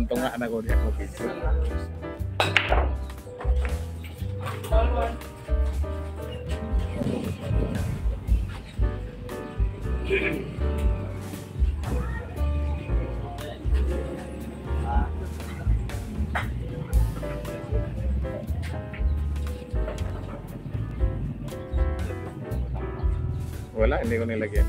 tunga na ko diya ko video. Wala, hindi ko nilagyan.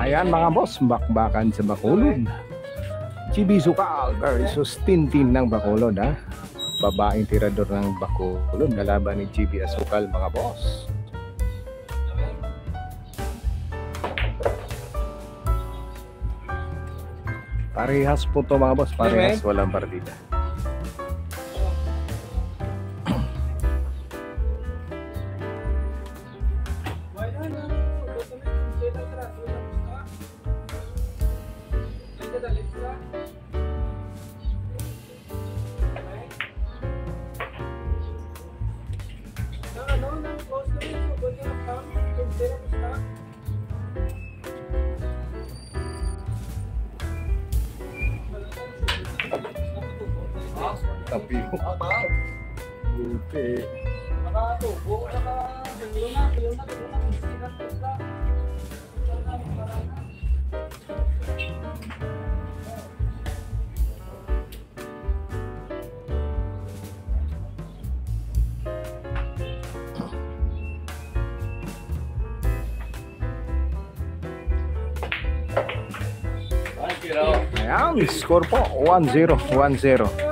Ayan mga boss, bakbakan sa Bacolod. GB Sukal versus Tintin ng Bacolod ha. Babaeng tirador ng Bacolod na laban ni GB Sukal mga boss. Parehas po to mga boss, parehas, walang partida. Tapi buti. Ayan, score po 1-0, 1-0.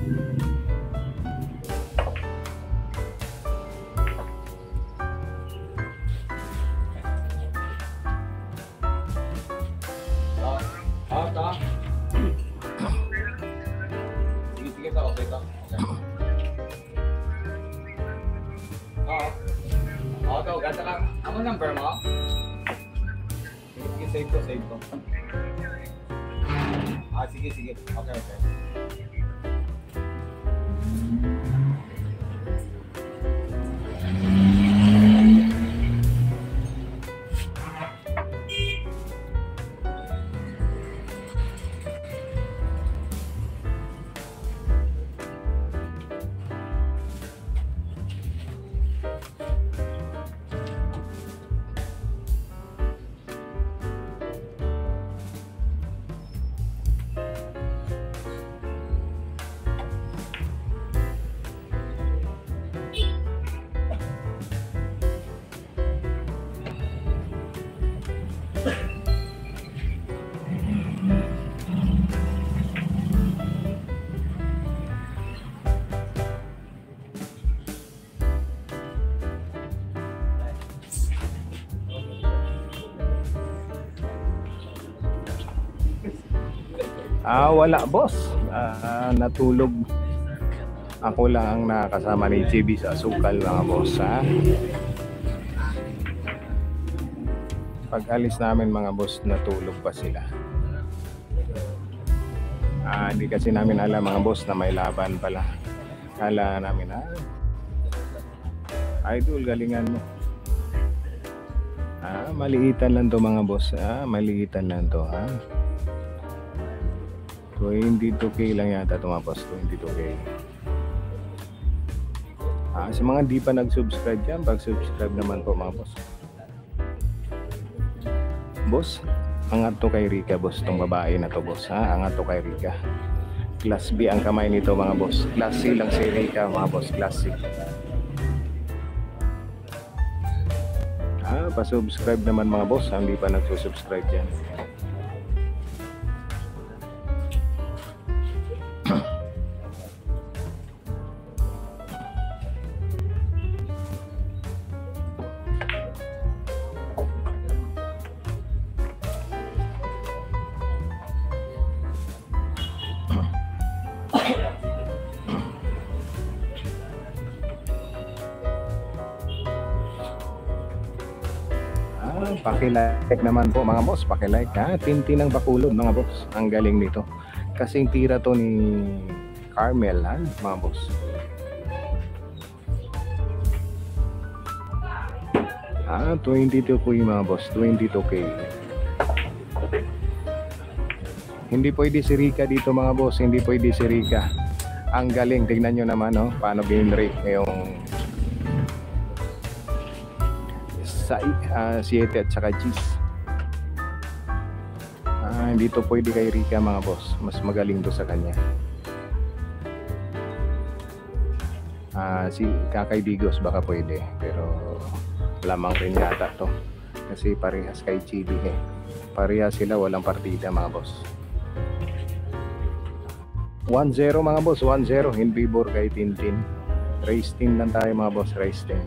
Sige to, okay to. Oo, to, gata lang. Ano number mo? Sige, save ko, save ko. Sige, sige. Okay, okay. Wala boss. Natulog. Ako lang ang nakasama ni JB sa asukal mga boss ha. Pag alis namin mga boss, natulog pa sila. Di kasi namin alam mga boss na may laban pala. Kala namin idol, galingan mo. Maliitan lang to mga boss. Maliitan lang to ha. 22k lang yata tumapos, 22k. Sa mga di pa nag-subscribe dyan, pag-subscribe naman po mga boss. Boss, angat to kay Rika boss, tong babae na to boss ha, angat to kay Rika. Class B ang kamay nito mga boss, class C lang si Rika mga boss, class C. Pa-subscribe naman mga boss, hindi pa nag-subscribe dyan. Paki-like naman po mga boss, paki-like ha. Tintin ng Bacolod mga boss, ang galing nito. Kasing tira to ni Carmel ha mga boss. Ah, 22 po yung mga boss, 22k. Hindi pwede si Rika dito mga boss, hindi pwede si Rika. Ang galing, tignan nyo naman no, paano bin-rate ngayong sa 7 at saka cheese. Hindi to pwede kay Rika mga boss, mas magaling to sa kanya. Si Kakay Digos baka pwede, pero lamang rin yata to kasi parehas kay Chibi parehas sila, walang partida mga boss. 1-0 mga boss, 1-0 in favor kay Tintin. Race team lang tayo mga boss, race team.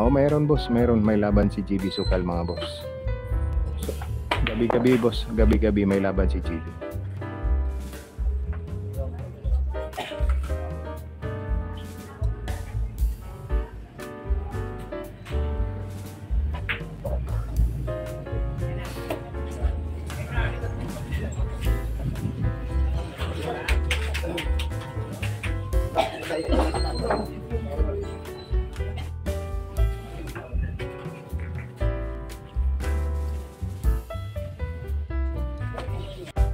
Mayroon boss, mayroon, may laban si GB Sukal mga boss. So, gabi-gabi boss, gabi-gabi may laban si GB.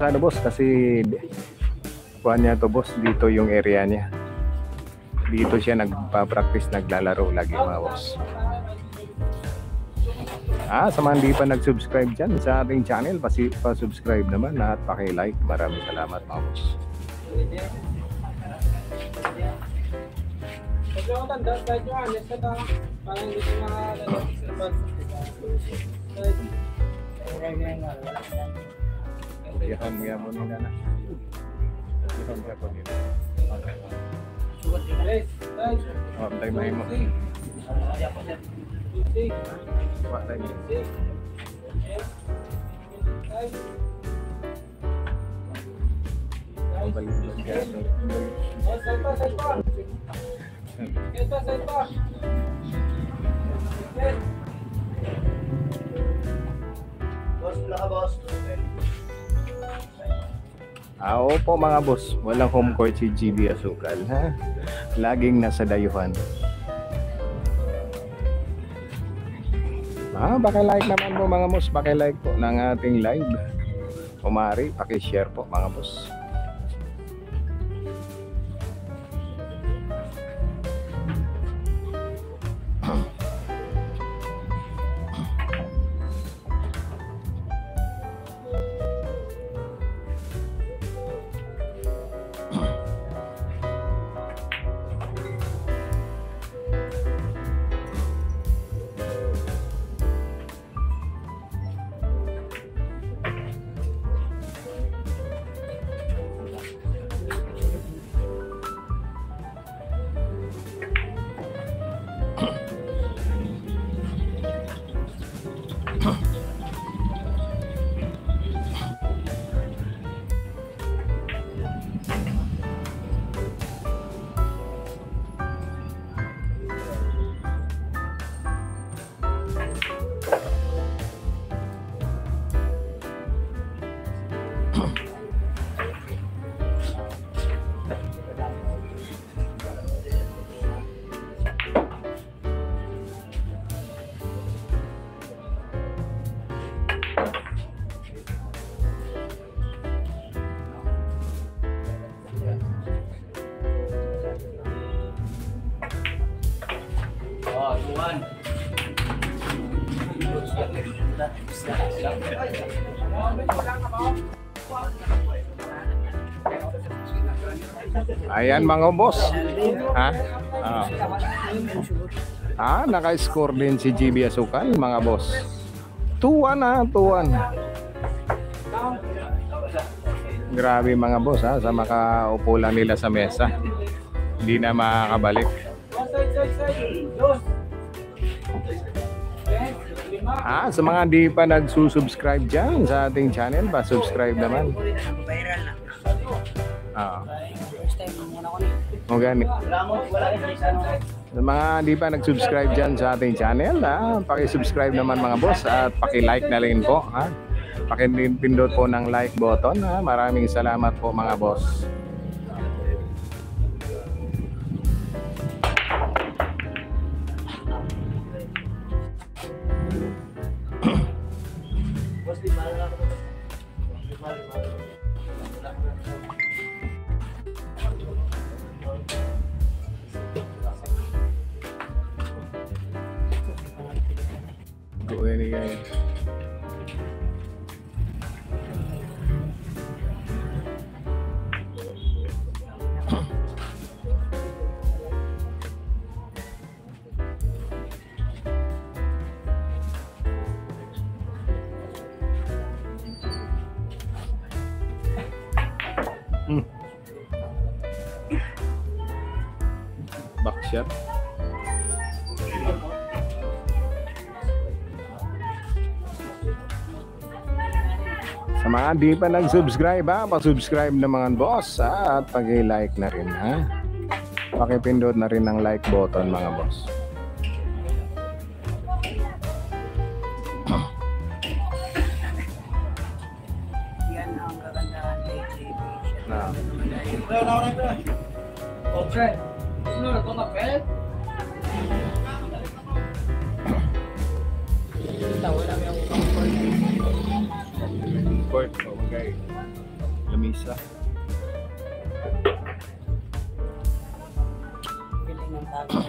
Ano boss, kasi kuhan niya to boss, dito yung area niya, dito siya nagpa-practice, naglalaro lagi mga boss. Sa mga hindi pa nag-subscribe dyan sa ating channel, pa-subscribe naman at paki-like. Maraming salamat mga boss. Iyan nga mo nila na. Iyan nga po nila. Oh, tayo may mo. What time is it? Opo mga boss, walang home court si GB Asukal ha. Laging nasa dayuhan. Paki-like naman po mga boss, paki-like po ng ating live. Kumari, paki-share po mga boss. Ayan mga boss. Naka-score din si GB Asukal mga boss. 2-1 2-1. Grabe mga boss sa makaupo lang nila sa mesa. Hindi na makakabalik. Sa mga di pa nagsusubscribe dyan sa ating channel, pa-subscribe naman. Gani. Sa mga di pa nag-subscribe dyan sa ating channel, paki-subscribe naman mga boss at paki-like na rin po. Paki-pindot po ng like button. Maraming salamat po mga boss. Backshot. Sa mga di pa nag-subscribe pa-subscribe na mga boss at pag-like na rin Pakipindot na rin ng like button mga boss. Yan ang kagandahan kay JB. Okay. Ano na ito na pet? Wala may ang Court, okay. Lamisa. Piling ng tago.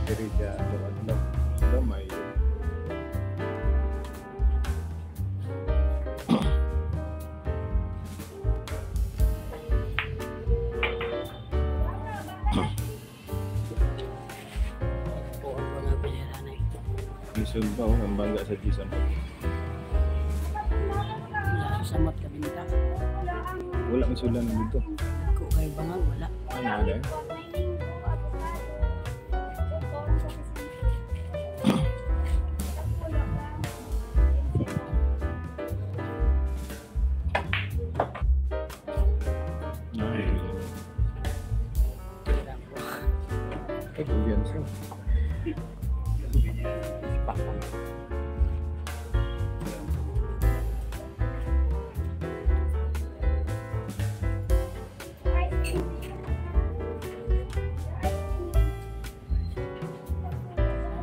Diri Damay. Buwan ko na pinira na eh. Jason pa, ang bangga sa Jason. Wala sa samot kabinta. Wala may sulan dito. Ko kay bangag wala. Ano wala eh? Ay, kumbiyansa.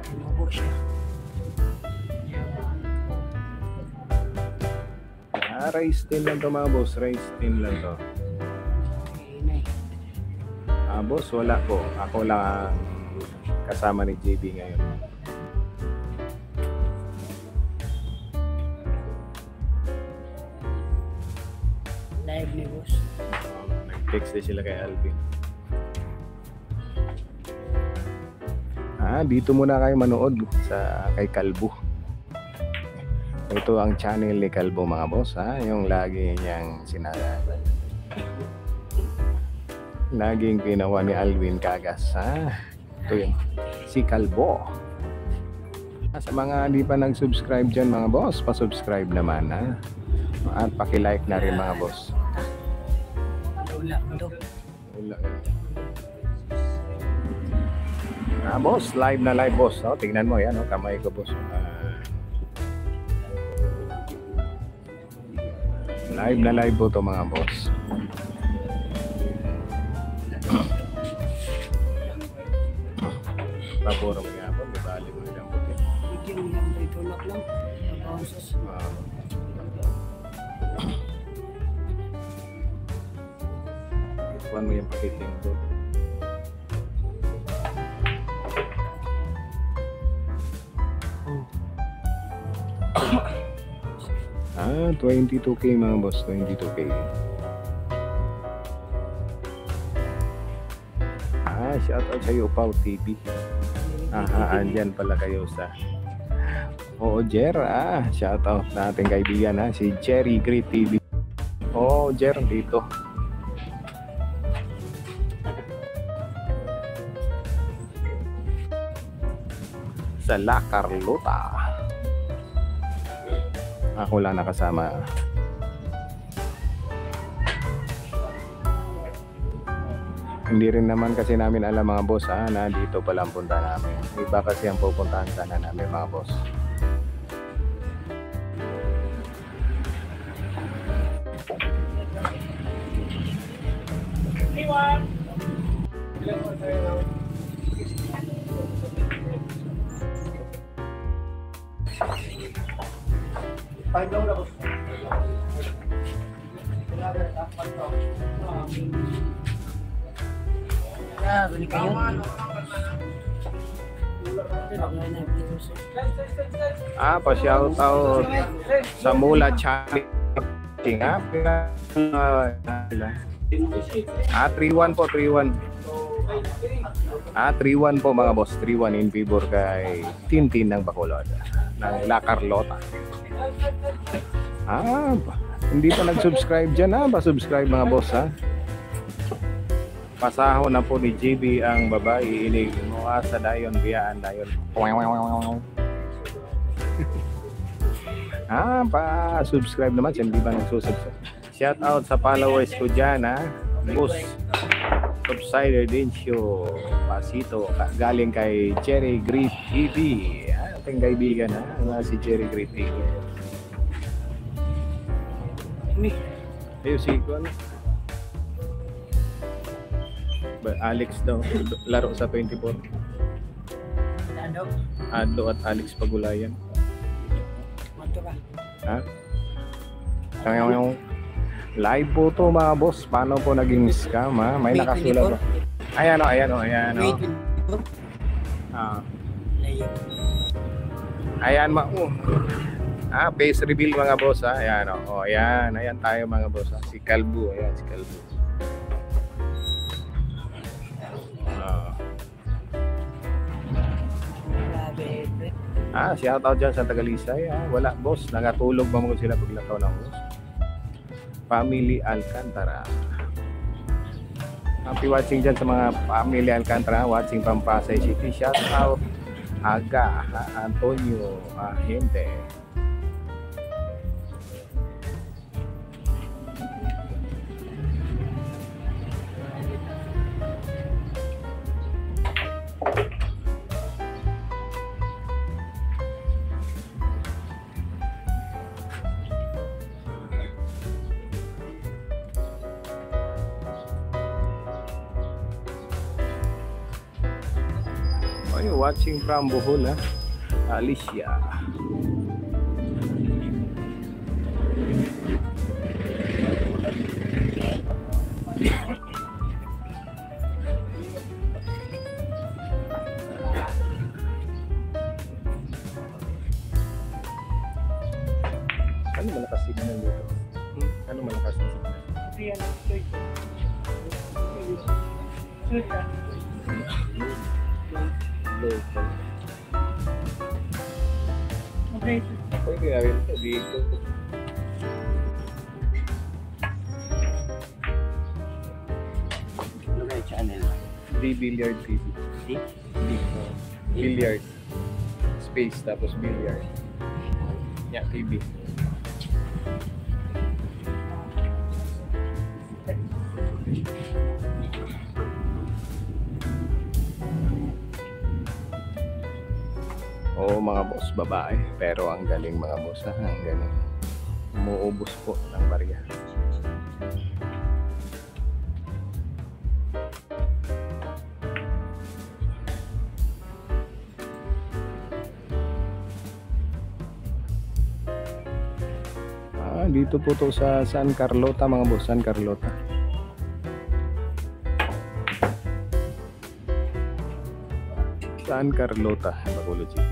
Tumubo siya. Rice tin lang to mga boss. Rice tin lang to. Inay. Boss, wala po. Ako lang ang kasama ni JB ngayon. Live ni boss. Nag-text din sila kay Alvin. Dito muna kayo manood sa kay Kalbo. Ito ang channel ni Kalbo mga boss, yung lagi niyang sinasabi. Laging ginawa ni Alvin Cagas, ito yun, si Kalbo. Sa mga hindi pa nag-subscribe dyan mga boss, pa-subscribe naman at paki-like na rin mga boss. Wala do. Wala. Boss, live na live boss. Tingnan mo yan, kamay ko boss. Live na live po to mga boss. Paboro mo nga po, di ba? Alim mo lang po. Bigyan mo lang may tulak lang. Pagkausas. Kuhan mo yung pakiting ko. 22k mga boss, 22k. Shoutout sa iyo, Pau TV. Andyan pala kayo sa Jer, shoutout natin kaibigan si Jerry Great TV. Jer, dito. Sa La Carlota. Ako lang nakasama. Hindi rin naman kasi namin alam mga boss na dito pala ang punta namin. Iba kasi ang pupuntahan sana namin mga boss. Balik kayo. Pa-shoutout sa Mula Channel. 3-1 po, 3-1. 3-1 po mga boss. 3-1 in favor kay Tintin ng Bacolod ng La Carlota. Hindi pa nag-subscribe dyan pa-subscribe mga boss Pasaho na po ni JB ang babae inig mo sa dayon biyaan dayon. Pa-subscribe naman siya, hindi ba nagsusubscribe? Shout out sa followers ko dyan Boss Subsider Dincio Pasito galing kay Jerry Great TV. Ating kaibigan si Jerry Great TV. Ayun si Alex daw, laro sa 24. Adlo at Alex Pagulayan. Mato ka. Live po to mga boss. Paano po naging scam May nakasulat po. Ayan o. Wait, Ayaw. Ayan face reveal mga boss ha. Ayan ayan tayo mga boss ha. Si Kalbo, ayan si Kalbo. Shout out dyan sa Tagalisay ha. Wala boss, nangatulog ba mo sila paglakaw ng boss. Family Alcantara. Happy watching dyan sa mga Family Alcantara, watching from Pasay City. Shout out Aga Antonio Ahente. Watching from Bohol ha. Alicia. Ano malakas signal dito? Ano malakas signal? Okay. Pwede na rin ito dito. Ano kayo channel? Billiard TV. Billiard. Space tapos billiard. Yeah, TV. Oo mga boss, babae. Pero ang galing mga boss ha. Ang galing. Umuubos po ng barya. Dito po to sa San Carlota mga boss. San Carlota. San Carlota, Bacolod City.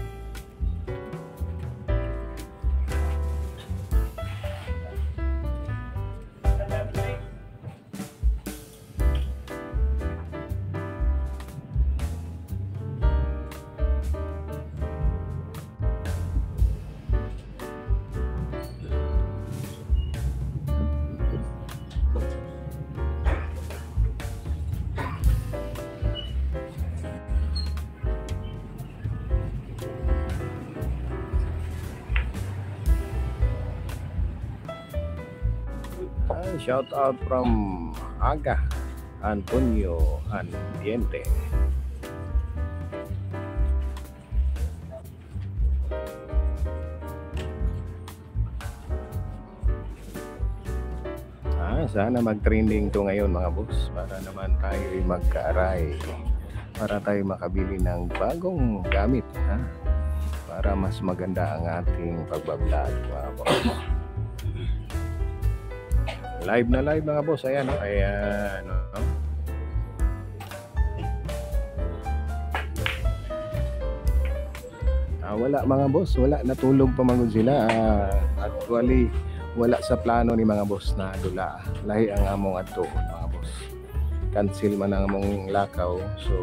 Shout out from Aga Antonio Ambiente. Sana mag-trending to ngayon mga boss para naman tayo magka-aray, para tayo makabili ng bagong gamit ha? Para mas maganda ang ating pagbablog mga boss. Live na live mga boss. Ayan o. Ayan o. Wala mga boss. Wala. Natulog pa magod sila. Actually, wala sa plano ni mga boss na dula. Lahi ang among adto mga boss. Cancel man ang among lakaw. So,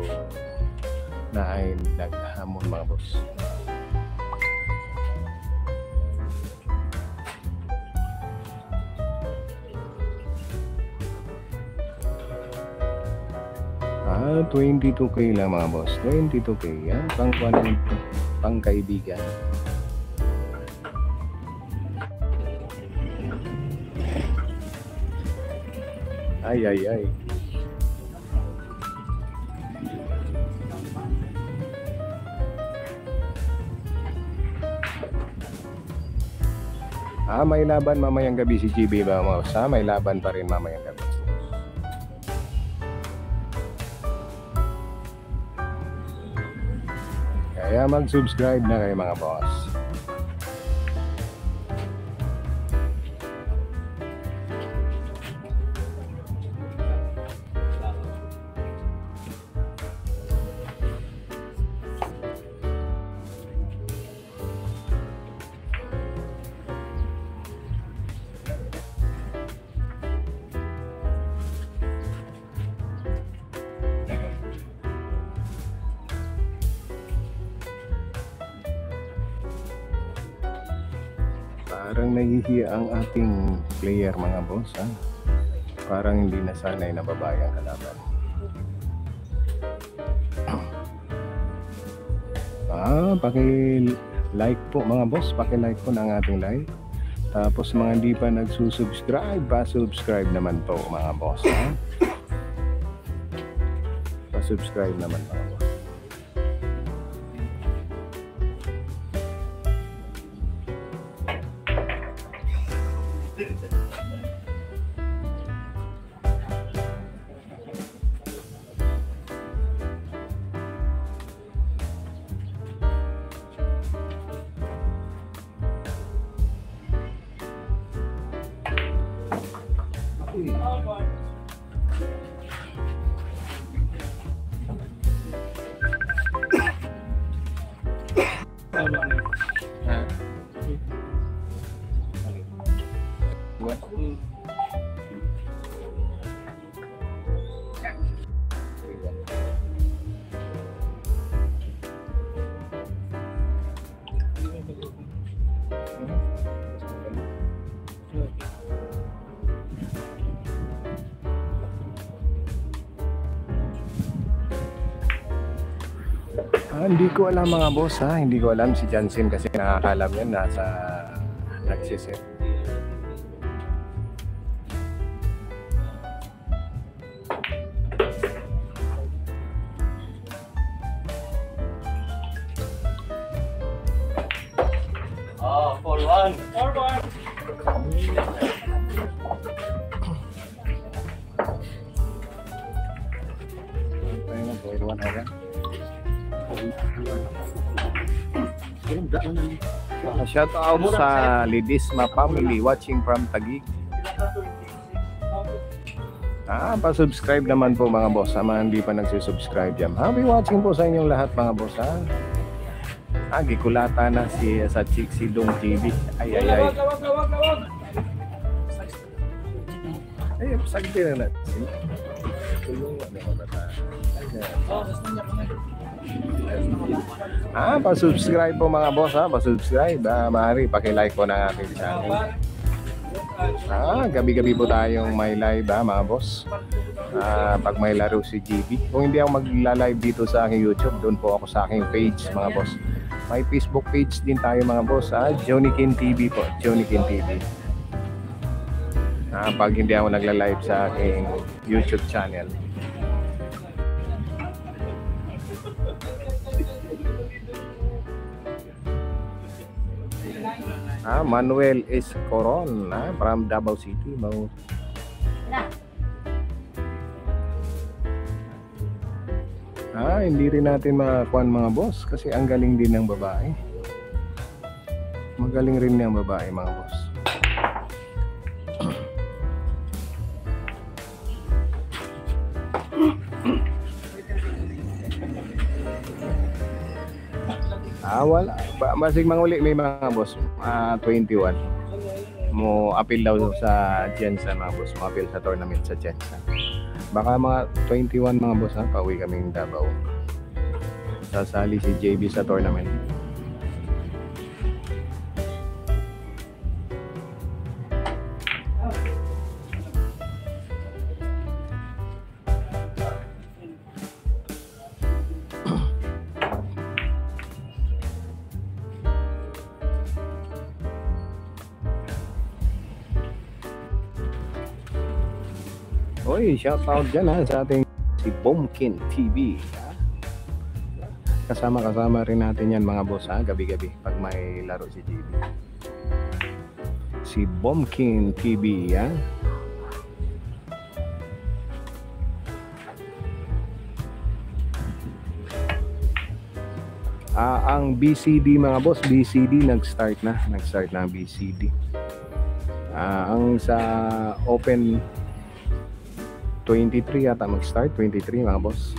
naay naghamon mga boss. Ah, 22K lang mga boss. 22K yan. Pangkuhanan ito. Pangkaibigan. Ay, ay, ay. May laban mamayang gabi si GB ba mga boss? May laban pa rin mamayang gabi. Kaya mag-subscribe na kayo mga boss. Parang nahihiya ang ating player mga boss ha. Parang hindi nasanay na babae ang kalaban. Paki-like po mga boss, paki-like po ng ating live. Tapos mga hindi pa nagsusubscribe, pa-subscribe naman po mga boss ha. Pa-subscribe naman mga boss. Hindi ko alam mga boss ha, hindi ko alam si Jansen kasi nakakalam yan, nasa nagsiset. Oh, 4-1. 4-1. Shout out sa Lidisma family watching from Taguig. Pa-subscribe naman po mga boss sa mga hindi pa nagsusubscribe dyan. Happy watching po sa inyong lahat mga boss ha. Gikulata na sa si Dong TV. Ay. Ay, sagdi na natin. Tulungan na bata. Pa-subscribe po mga boss ha, pa-subscribe. Maaari paki-like po ng ating channel. Gabi-gabi po tayong may live mga boss. Pag may laro si GB. Kung hindi ako magla-live dito sa aking YouTube, doon po ako sa aking page mga boss. May Facebook page din tayo mga boss Jonikin TV po, Jonikin TV. Pag hindi ako nagla-live sa aking YouTube channel. Manuel Escoron from Davao City. Hindi rin natin makakuan mga boss kasi ang galing din ng babae. Magaling rin ng babae mga boss. Wala. Masig manguli may mga boss. 21. Mo appeal daw sa Jensen mga boss. Mo appeal sa tournament sa Jensen. Baka mga 21 mga boss pauwi kaming Davao. Sasali si JB sa tournament. Oy, shout out dyan sa ating si Bomkin TV. Kasama rin natin yan mga boss gabi-gabi pag may laro si JB. Si Bomkin TV ang BCD mga boss, BCD nag-start na ang BCD. Ang sa Open 23 yata mag-start, 23 mga boss.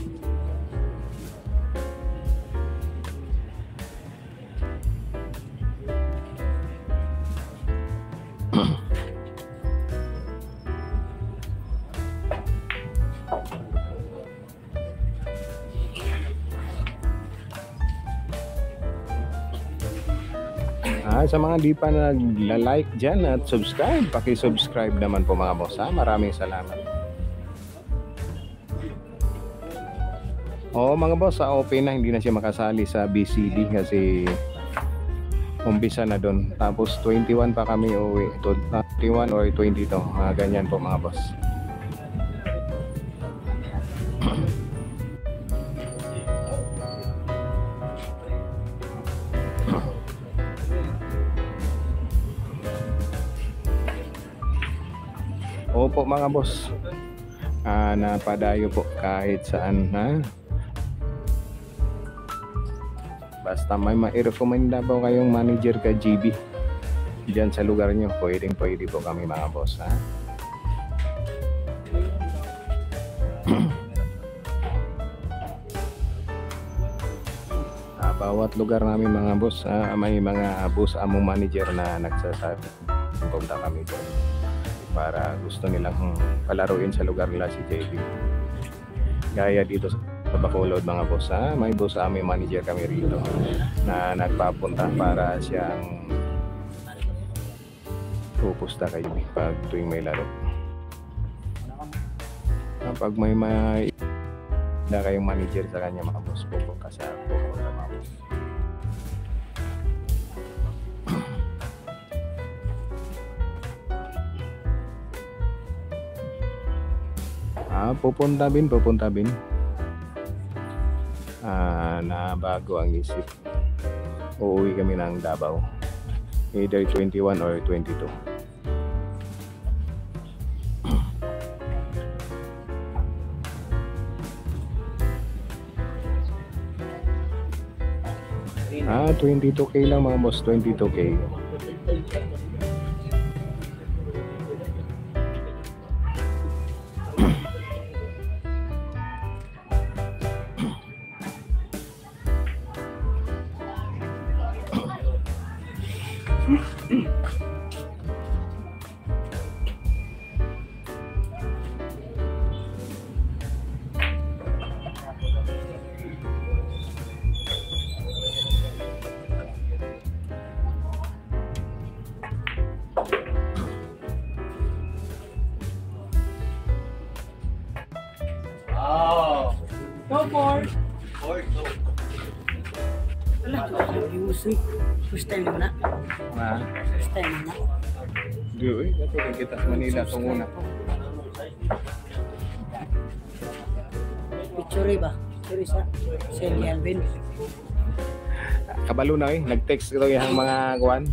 Sa mga di pa nagla-like dyan at subscribe, paki-subscribe naman po mga boss. Maraming salamat. Mga boss, open na, hindi na siya makasali sa BCD kasi umpisa na doon. Tapos 21 pa kami uwi. 21 or 22, ganyan po mga boss. Opo mga boss, napadayo po kahit saan basta may ma-recommenda po kayong manager ka GB dyan sa lugar nyo, pwede po kami mga boss bawat lugar namin mga boss, may mga boss among manager na nagsasabi punta kami doon para gusto nilang palaruin sa lugar nila si JB. Gaya dito sa Bacolod mga boss, may boss aming manager kami rito na nagpapunta para siyang pupusta kayo pag tuwing may laro. Kapag may na kayong manager sa kanya mga boss, pupunta sa Bacolod mga boss. Pupunta bin na bago ang isip, uuwi kami ng Davao either 21 or 22. Ah, 22k lang mga boss, 22k. Go for Music. First time mo na? First time mo na? Di, dato rin kita sa Manila itong una. Picture ba? Picture sa Sally Alvin. Kabalo na nag-text ito yung mga kuwan.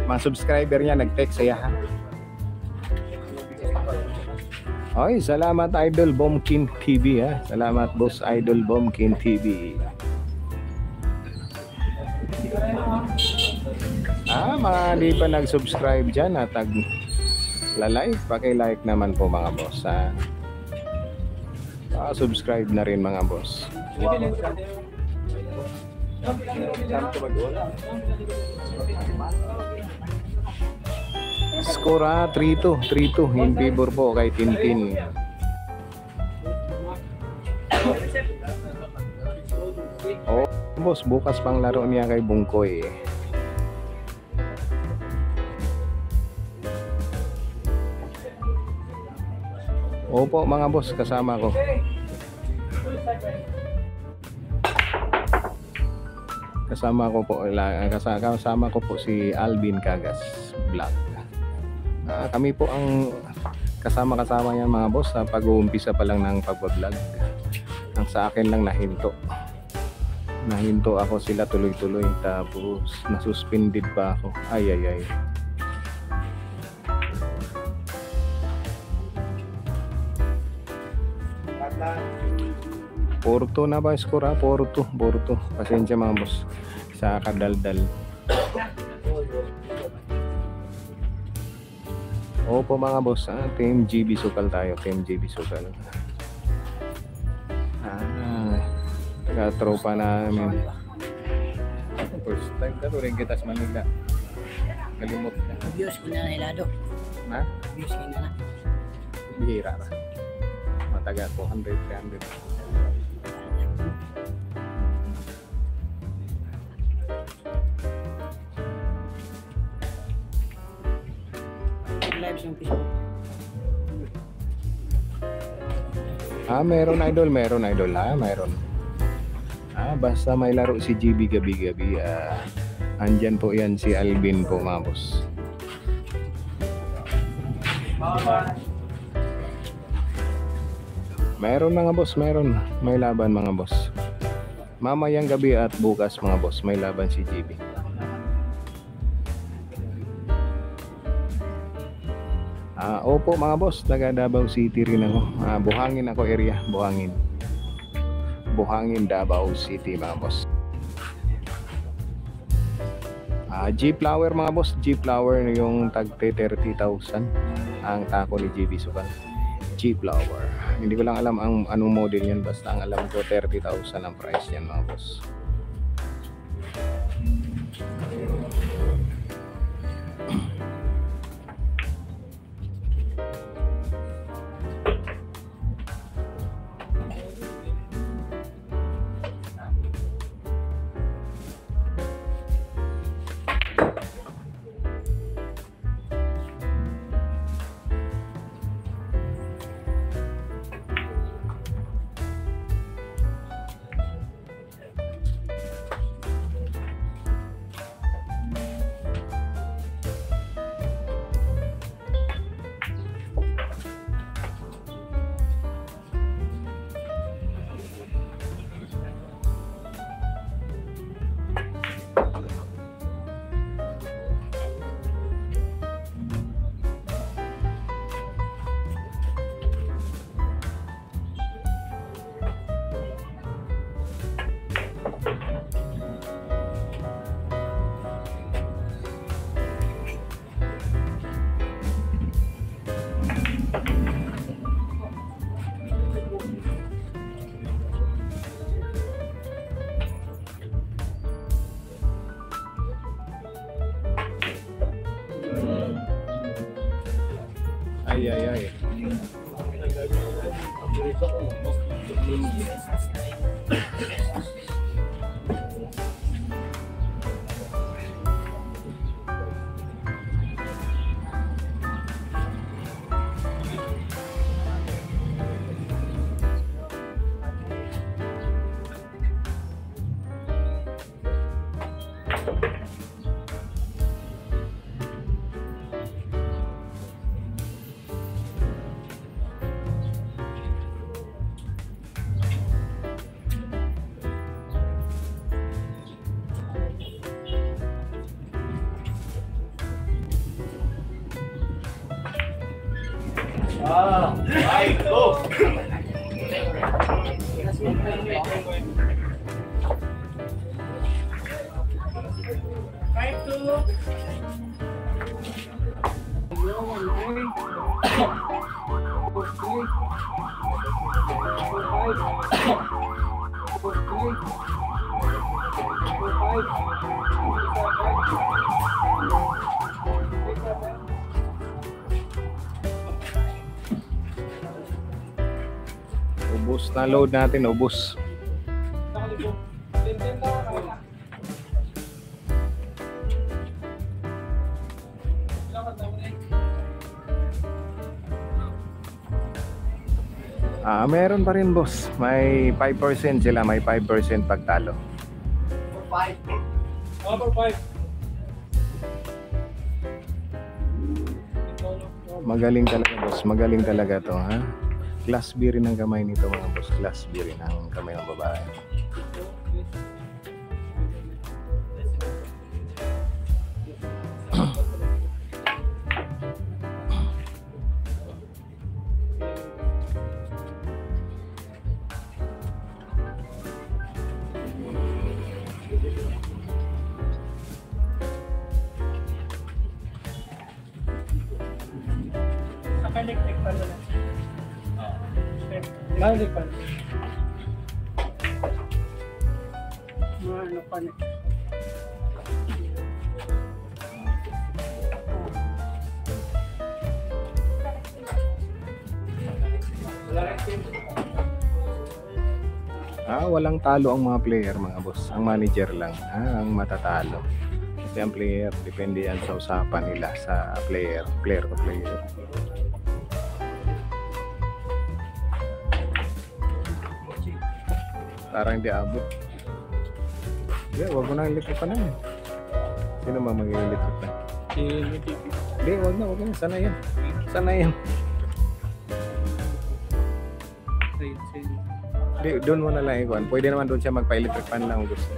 Mga subscriber niya nag-text sa yahan. Oy, salamat Idol Bomkin TV Salamat boss Idol Bomkin TV. Mga di pa nag-subscribe dyan at la-like, paki-like naman po mga boss subscribe na rin mga boss. Score 3-2 in favor po kay Tintin. Boss, bukas pang laro niya kay Bungkoy. Opo mga boss, kasama ko. Kasama ko po si Alvin Cagas Vlog. Kami po ang kasama niya mga boss sa pag-uumpisa pa lang ng pag-vlog. Ang sa akin lang nahinto ako, sila tuloy-tuloy, tapos nasuspended pa ako. Ay. Porto na ba score? Porto. Pasensya mga boss sa kadaldal. Opo mga boss, Team GB Sukal tayo, Team GB Sukal. Tropa namin. First time ka rin kita sa Manila. Kalimot na. Views ko na Hilado. Views ko na. Bihira ra. Mataga 200, 300. live sa Facebook. Meron idol ha, meron. Basta may laro si GB gabi-gabi, andyan po yan si Alvin po mga boss. Meron mga boss, meron. May laban mga boss. Mamayang gabi at bukas mga boss, may laban si GB. Opo mga boss, taga Davao City rin ako. Buhangin ako area, Buhangin. Buhangin, Davao City mga boss. G-Flower mga boss, G-Flower yung tag 30,000 ang tako ni GB Sukal. G-Flower. Hindi ko lang alam ang anong model yan, basta ang alam ko 30,000 ang price niyan mga boss. Ay. Ay, go! Ubus na load natin, ubus. Meron pa rin boss. May 5% sila, may 5% pagtalo. 5. Over 5. Magaling talaga boss, magaling talaga to ha. Class B rin ang kamay nito mga boss, class B rin ang kamay ng babae. Electric pa nila. Electric pa. Ano pa nila. Walang talo ang mga player mga boss. Ang manager lang ang matatalo. Kasi ang player, depende yan sa usapan nila sa player to player. Parang hindi abot. Hindi, wag mo nang ilikot pa na yan. Sino ba mag-ilikot na? Hindi, wag na. Sana yan. Hindi, doon mo na lang ikuan. Pwede naman doon siya magpa-electric fan lang kung gusto.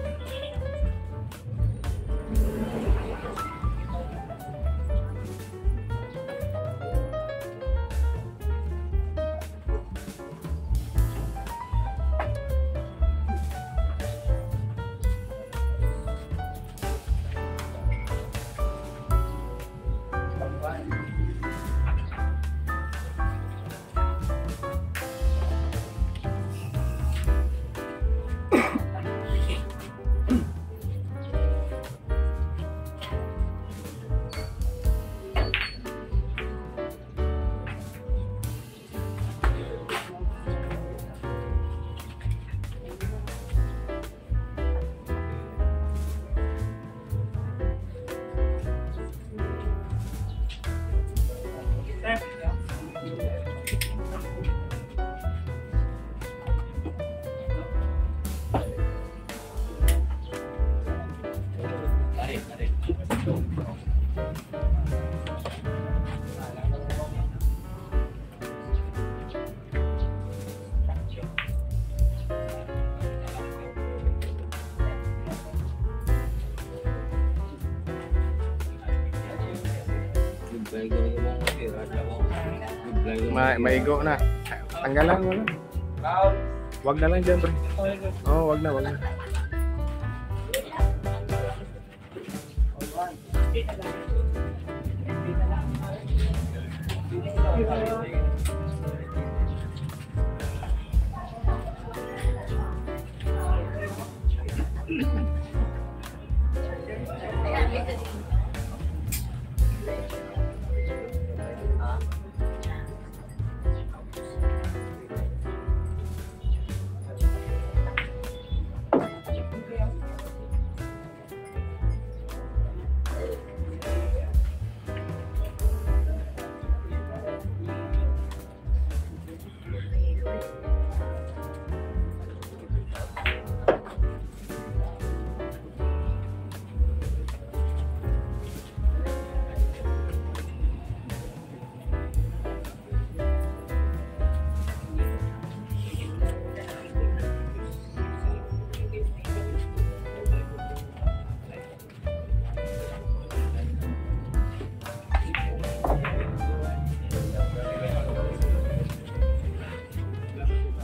Maigo na. Tanggalan mo na. Wag na lang dyan, bro. Oo, wag na.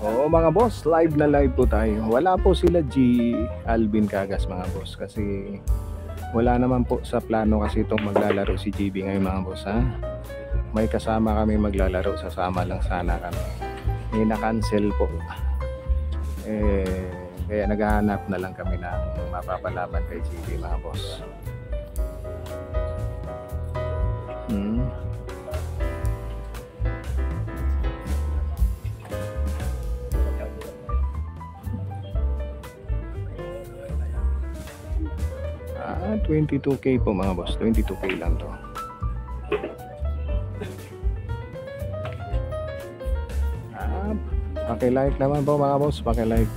Oo mga boss, live na live po tayo. Wala po sila Alvin Cagas mga boss kasi wala naman po sa plano kasi itong maglalaro si GB ngayon mga boss ha. May kasama kami maglalaro, sasama lang sana kami. Na-cancel po. Kaya naghahanap na lang kami ng mapapalaban kay GB mga boss. 22k po mga boss, 22k lang to. Paki-like naman po mga boss, paki-like.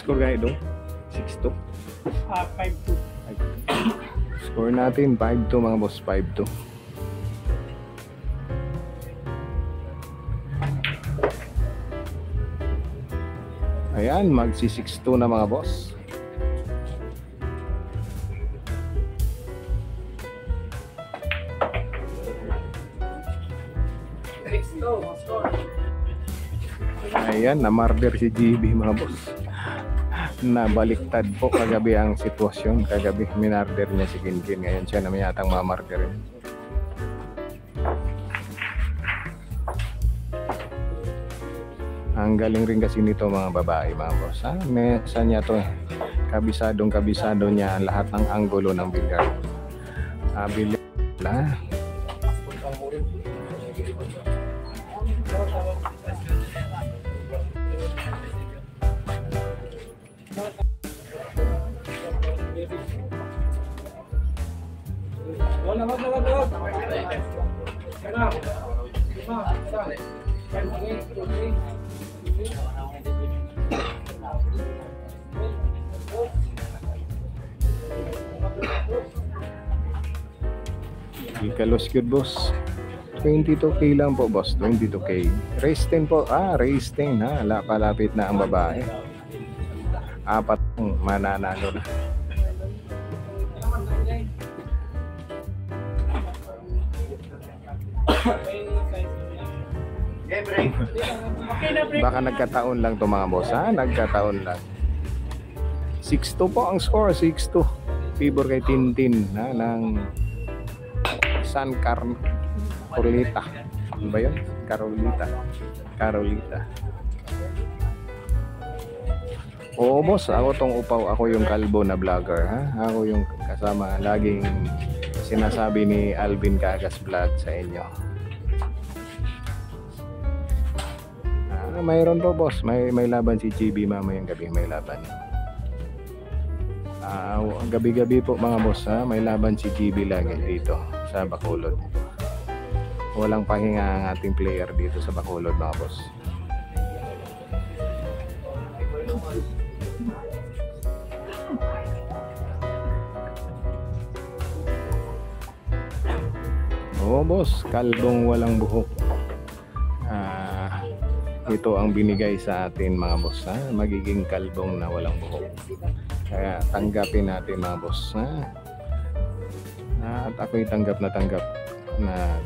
Score guys do? 6-2. 5-2. Score natin 5-2 mga boss, 5-2. Ayan, magsi 6-2 na mga boss. Ayan, na-murder si GB mga boss. Nabaliktad po kagabi ang sitwasyon. Kagabi minarder niya si Kinkin. Ngayon siya naman yatang mamarderin. Ang galing rin kasi nito mga babae mga boss. Mesa niya to kabisado niya ang lahat ng anggulo ng billiard. Billiard na. Ikalos good boss. 22k lang po boss, 22k. Race 10 po. Race 10 ha. Palapit na ang babae. 4 mananalo na. Baka nagkataon lang to mga boss ha. Nagkataon lang. 6-2 po ang score. 6-2. Favor kay Tintin ha, ng San Carolita. Ano ba yun? Carolita. Oo boss, ako tong upaw. Ako yung kalbo na vlogger ha. Ako yung kasama laging sinasabi ni Alvin Cagas Vlog sa inyo. Mayroon po boss. May laban si GB mamayang gabi. May laban. Gabi-gabi po mga boss ha. May laban si GB lagi dito sa Bacolod. Walang pahinga ang ating player dito sa Bacolod mga boss. Oo boss, kalbong walang buhok. Ito ang binigay sa atin mga boss ha? Magiging kalbong na walang buhok. Kaya tanggapin natin mga boss ha? At ako'y tanggap na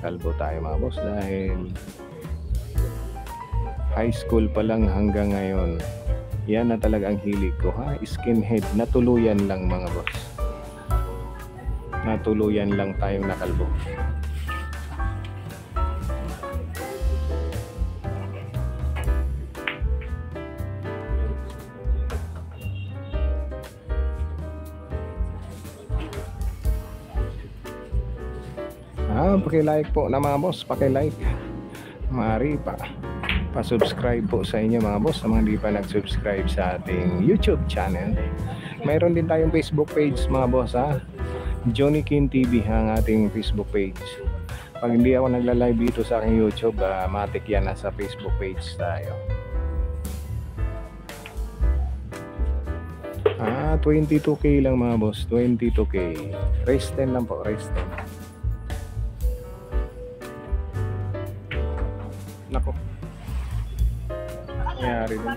kalbo tayo mga boss dahil high school pa lang hanggang ngayon. Yan na talaga ang hilig ko ha? Skinhead, natuluyan lang mga boss. Natuluyan lang tayong nakalbo. Paki-like po na mga boss, paki-like. Maaari pa-subscribe po sa inyo mga boss, sa mga hindi pa nag-subscribe sa ating YouTube channel. Mayroon din tayong Facebook page mga boss ha. Johnny King TV ang ating Facebook page. Pag hindi ako nagla-live dito sa aking YouTube, matik yan nasa Facebook page tayo. 22k lang mga boss, 22k. Race 10 lang po, race 10. Nako. Nangyari din.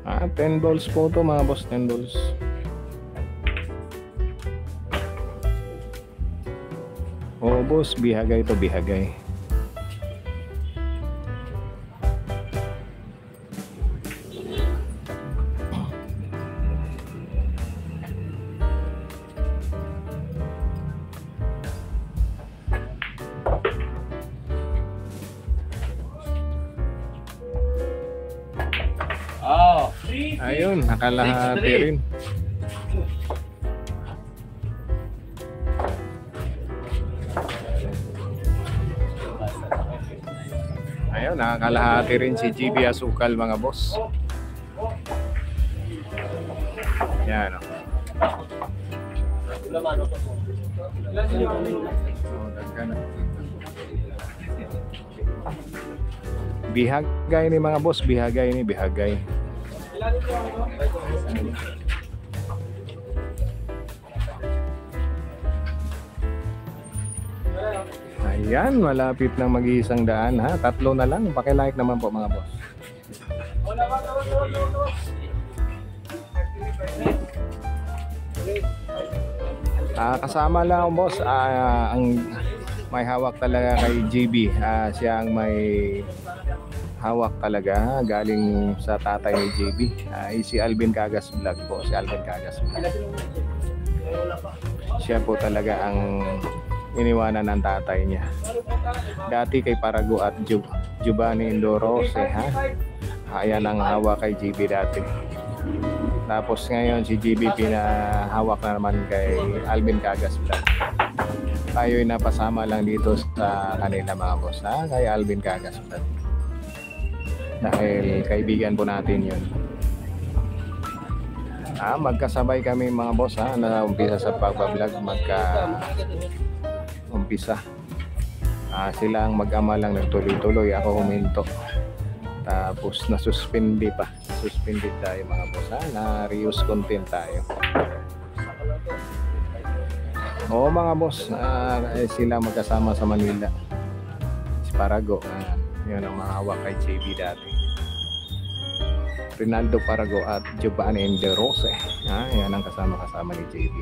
$10 po to mga boss, $10. Oo boss, bihagay to, bihagay. Ayun, nakalahati rin. Ayun, nakakalahati rin si GB Asukal mga boss. Yan o. Bihagay ni mga boss, bihagay ni, bihagay. Ayan, malapit na mag-iisang daan ha. 3 na lang, paki-like naman po mga boss. Kasama lang boss, ang may hawak talaga kay GB. Siya ang may hawak talaga galing sa tatay ni JB. Si Alvin Cagas Vlog po, si Alvin Cagas Vlog. Siya po talaga ang iniwanan ng tatay niya. Dati kay Parago at Giovanni Indorose, ha? Ayan ang hawak kay GB dati. Tapos ngayon si GB pinahawak na naman kay Alvin Cagas Vlog. Tayo'y napasama lang dito sa kanila mga boss, ha? Kay Alvin Cagas Vlog. Dahil kaibigan po natin yun. Magkasabay kami mga boss, ha? Na umpisa sa pagbablog, umpisa. Silang mag-ama lang nagtuloy-tuloy, ako huminto. Tapos nasuspindi pa. Suspended tayo mga boss, ha? Na-reuse content tayo. Oo mga boss, sila magkasama sa Manila. Si Parago, yun ang mahawak kay JB dati. Rinaldo Parago at Giovanni Indorose, yan ang kasama-kasama ni JB.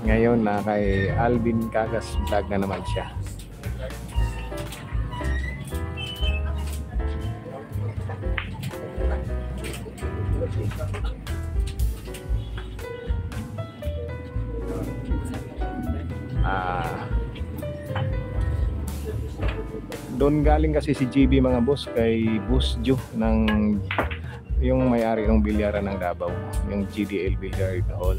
Ngayon na kay Alvin Cagas Vlog na naman siya. Doon galing kasi si GB mga boss kay Boss Joe ng yung may-ari ng bilyaran ng Davao, yung GDL Billiard Hall.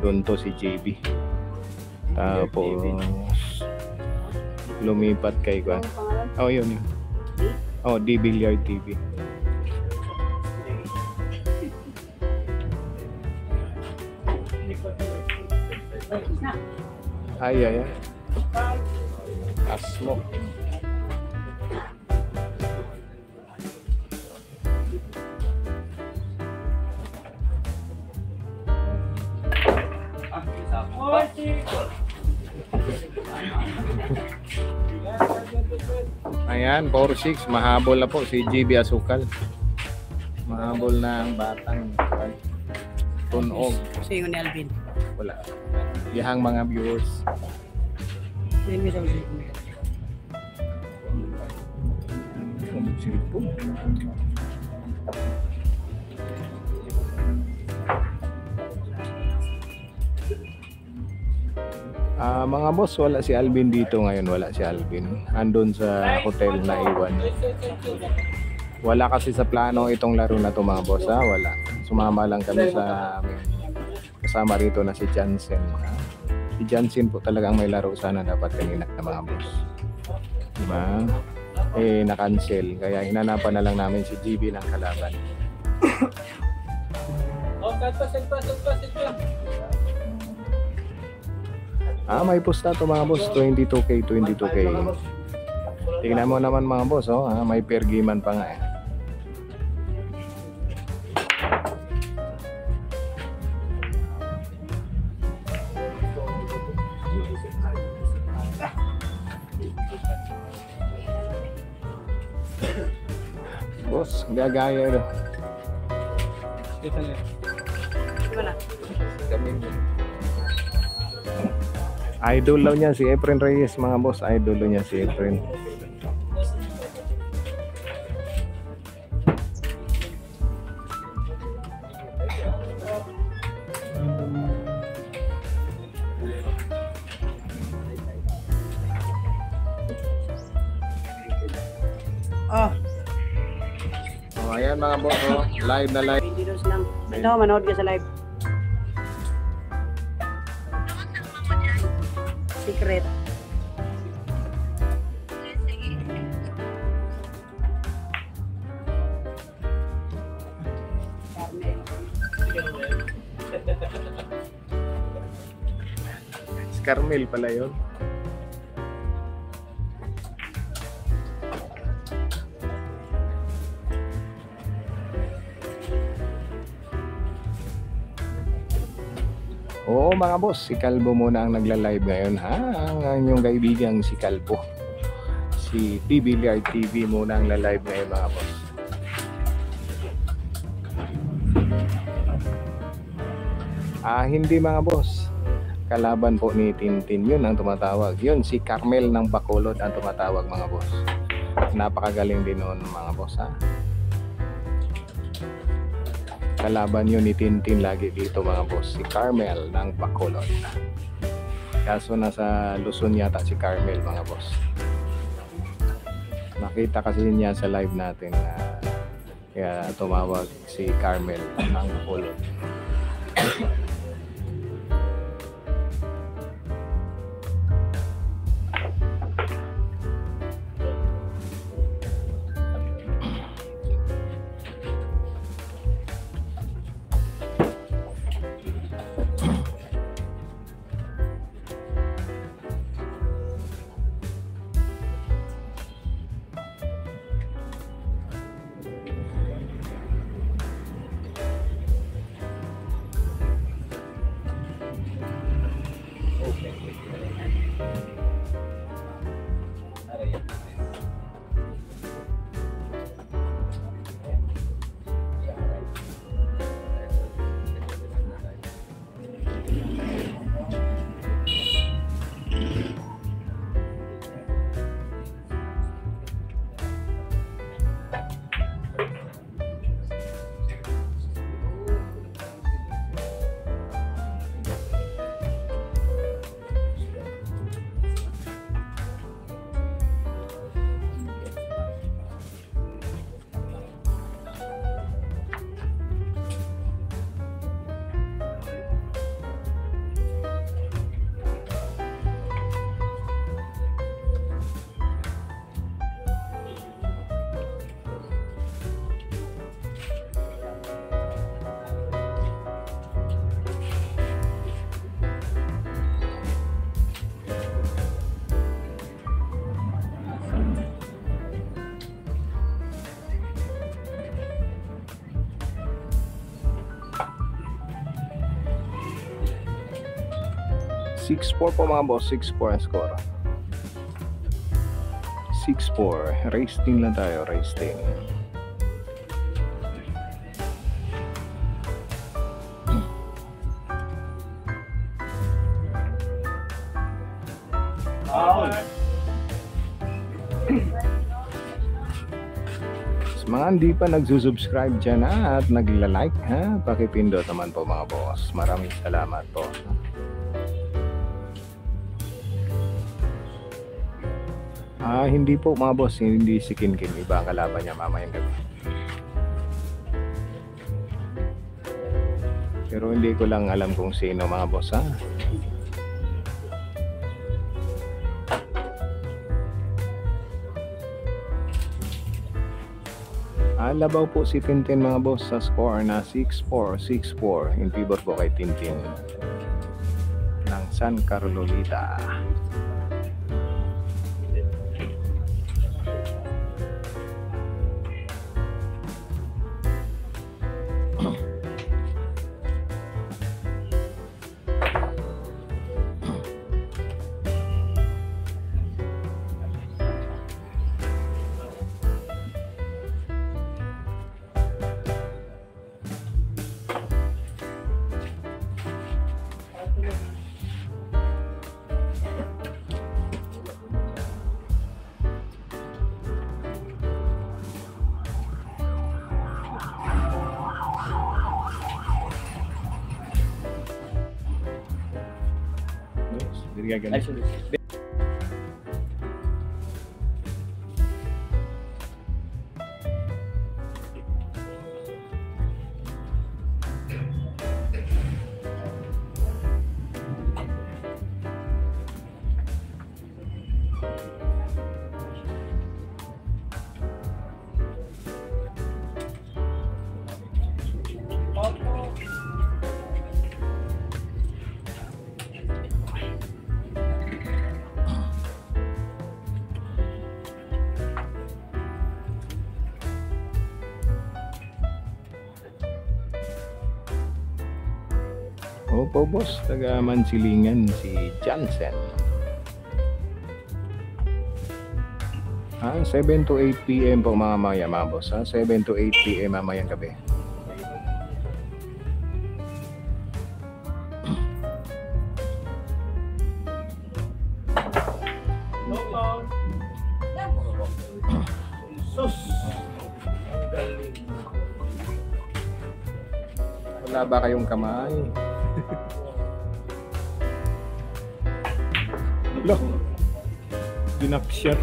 Doon to si JB. Tapos lumipat kay Juan. Yun. D Billiard TV. Ay. Asmo. Ayan, 4-6, mahabol na po si GB Asukal. Mahabol na ang batang tunog. Sa'yo ni Alvin. Wala. Yahang mga viewers. Mga boss, wala si Alvin dito ngayon. Wala si Alvin. Andun sa hotel na iwan. Wala kasi sa plano itong laro na to mga boss, ha? Wala. Sumama lang kami sa kasama rito na si Jansen. Si Jansen po talagang may laro sana dapat kanina na mga boss. Diba? Na-cancel. Kaya hinanapan na lang namin si GB ng kalaban. May post na to mga boss. 22K. Tingnan mo naman mga boss, may pergiman pa nga . Boss, gagaya ito. Idol daw niya si Efren Reyes mga boss. Idol daw niya si Efren. Ayan mga boss, live na live. Videos lang. Ito, manood ka sa live. Secret. Si Carmel pala yun. Oo mga boss, si Calvo muna ang nagla-live ngayon, ha? Ang inyong kaibigang si Calvo. Si Billiard TV muna ang la-live ngayon mga boss. Hindi mga boss. Kalaban po ni Tintin yun ang tumatawag. Yun si Carmel ng Bacolod ang tumatawag mga boss. Napakagaling din noon mga boss, ha? kalaban yun ni Tintin lagi dito mga boss, si Carmel ng Bacolod. Kaso nasa Luzon yata si Carmel mga boss. Nakita kasi niya sa live natin na kaya tumawag si Carmel ng Bacolod. .6-4 po mga boss, 6-4 ang score. 6-4, race 10 lang tayo, race 10. Mga hindi pa nagsusubscribe dyan at nagla-like ha, pakipindot naman po mga boss. Maraming salamat po. Hindi po mga boss, hindi si Kinkin, iba ang kalaban niya mamayang gabi. Pero hindi ko lang alam kung sino mga boss ha. Labaw po si Tintin mga boss sa score na 6-4, 6-4 in favor po kay Tintin ng San Carlolita. Actually. Opo boss, taga Mansilingan si Jansen. 7 to 8 PM po mga boss ha? 7 to 8 PM mamayang gabi. Wala ba kayong kamay? Loh, dinakshot.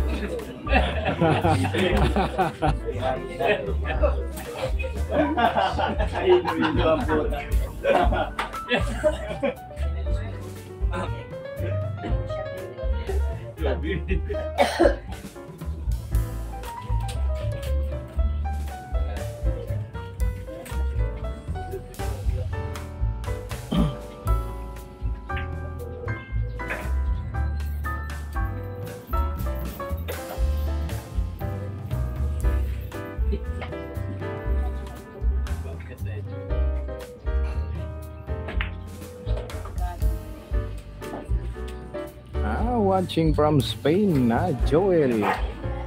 Watching from Spain na Joel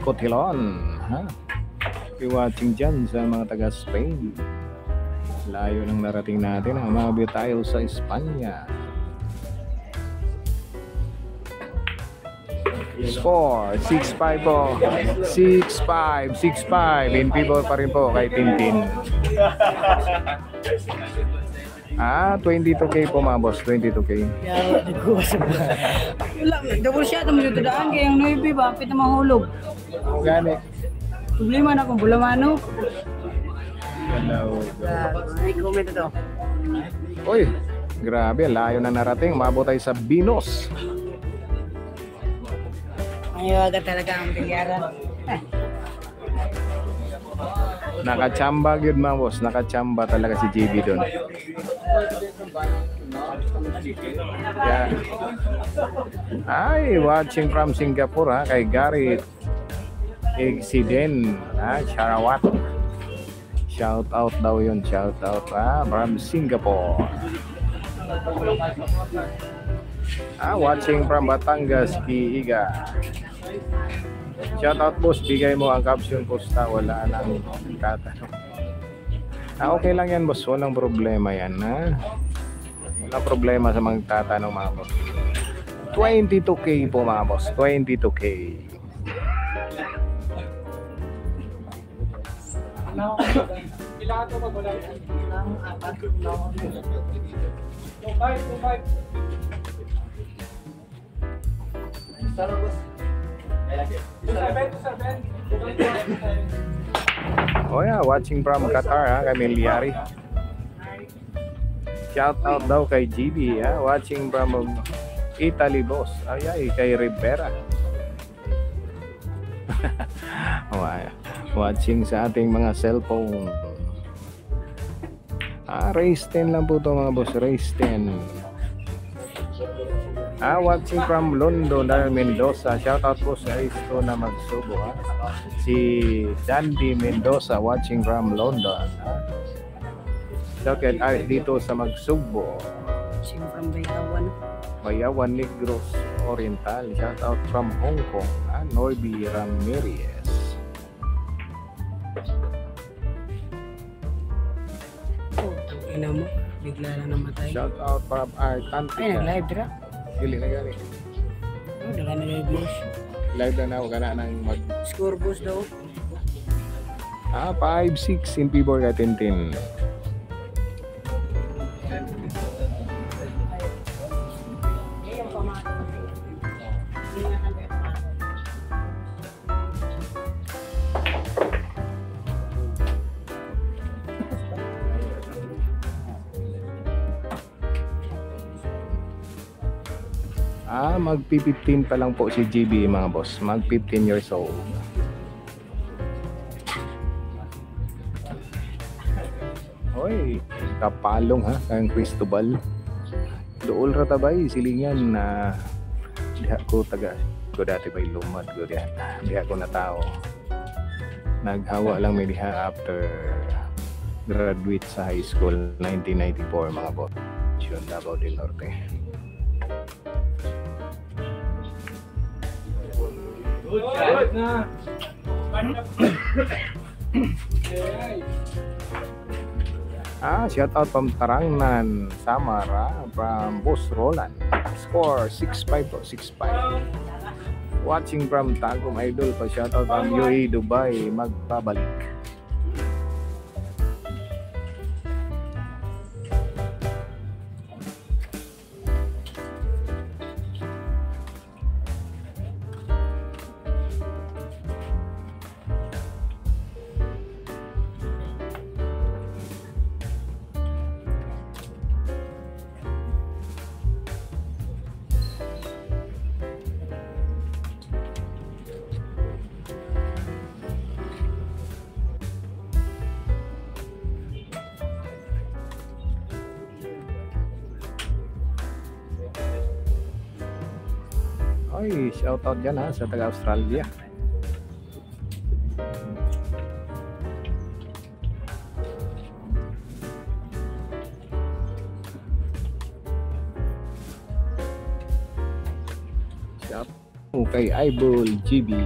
Cotilon, ha? Watching dyan sa mga taga Spain. Layo nang narating natin ang mga tayo sa Espanya. Score 6-5 po. 6-5 in favor pa rin po kay Tintin. 22k po mga boss, 22k. Double shot naman yung tudaan kaya yung 9 ba, pita mahulog. Gani. Problema na kung bulamano. Hello. May comment ito. Uy, grabe, layo na narating. Mabot tayo sa Binos. Mayawaga talaga ang tingyaran. Nakachamba yun mga boss, nakachamba talaga si JB doon. Yeah. Ay, watching from Singapore ha, kay Gary Exiden, Sarawat. Shout out daw yun, shout out from Singapore. Watching from Batangas, Kiiga. Shout out boss, bigay mo ang caption posta, wala nang tatanong. Okay lang yan boss, walang problema yan ha. Walang problema sa mga tatanong mga boss. 22k po mga boss, 22k. Kailangan ito mag-wala. Kailangan 4. 25. Sarap boss. 7. Oh yeah, watching from Qatar ha, kay Miliari. Shout out daw kay GB ha, watching from Italy boss. Ay, kay Rivera. Watching sa ating mga cellphone. Race 10 lang po to mga boss, race 10. Watching from London, Mendoza. Shout out po sa Isto na Magsubo ha. Si Dandy Mendoza watching from London ha. Shout out dito sa Magsubo. Watching from Bayawan Negros Oriental. Shout out from Hong Kong Norby Ramirez. Ina mo, bigla lang namatay. Shout out from Artantica. Ay, nag-live dira. Dili na gani. Dala na live boss. Live na ako kana nang mag Score boss daw. 5-6 in favor ka Tintin. Mag-15 pa lang po si GB mga boss. Mag-15 years old. Hoy, kapalong ha, kang Cristobal. Dool ratabay silingan na diha ko taga ko dati bay lumad ko diha ko na tao. Naghawa lang may diha after graduate sa high school 1994 mga boss. Yun, Davao del Norte. Good na. Shout out from Tarangnan, Samara, from Boss Roland. Score 6-5 po, 6-5. Watching from Tagum Idol pa, shout out from UAE Dubai, magpabalik. Ay, shout out dyan ha sa taga Australia. Shout out kay Eyeball GB.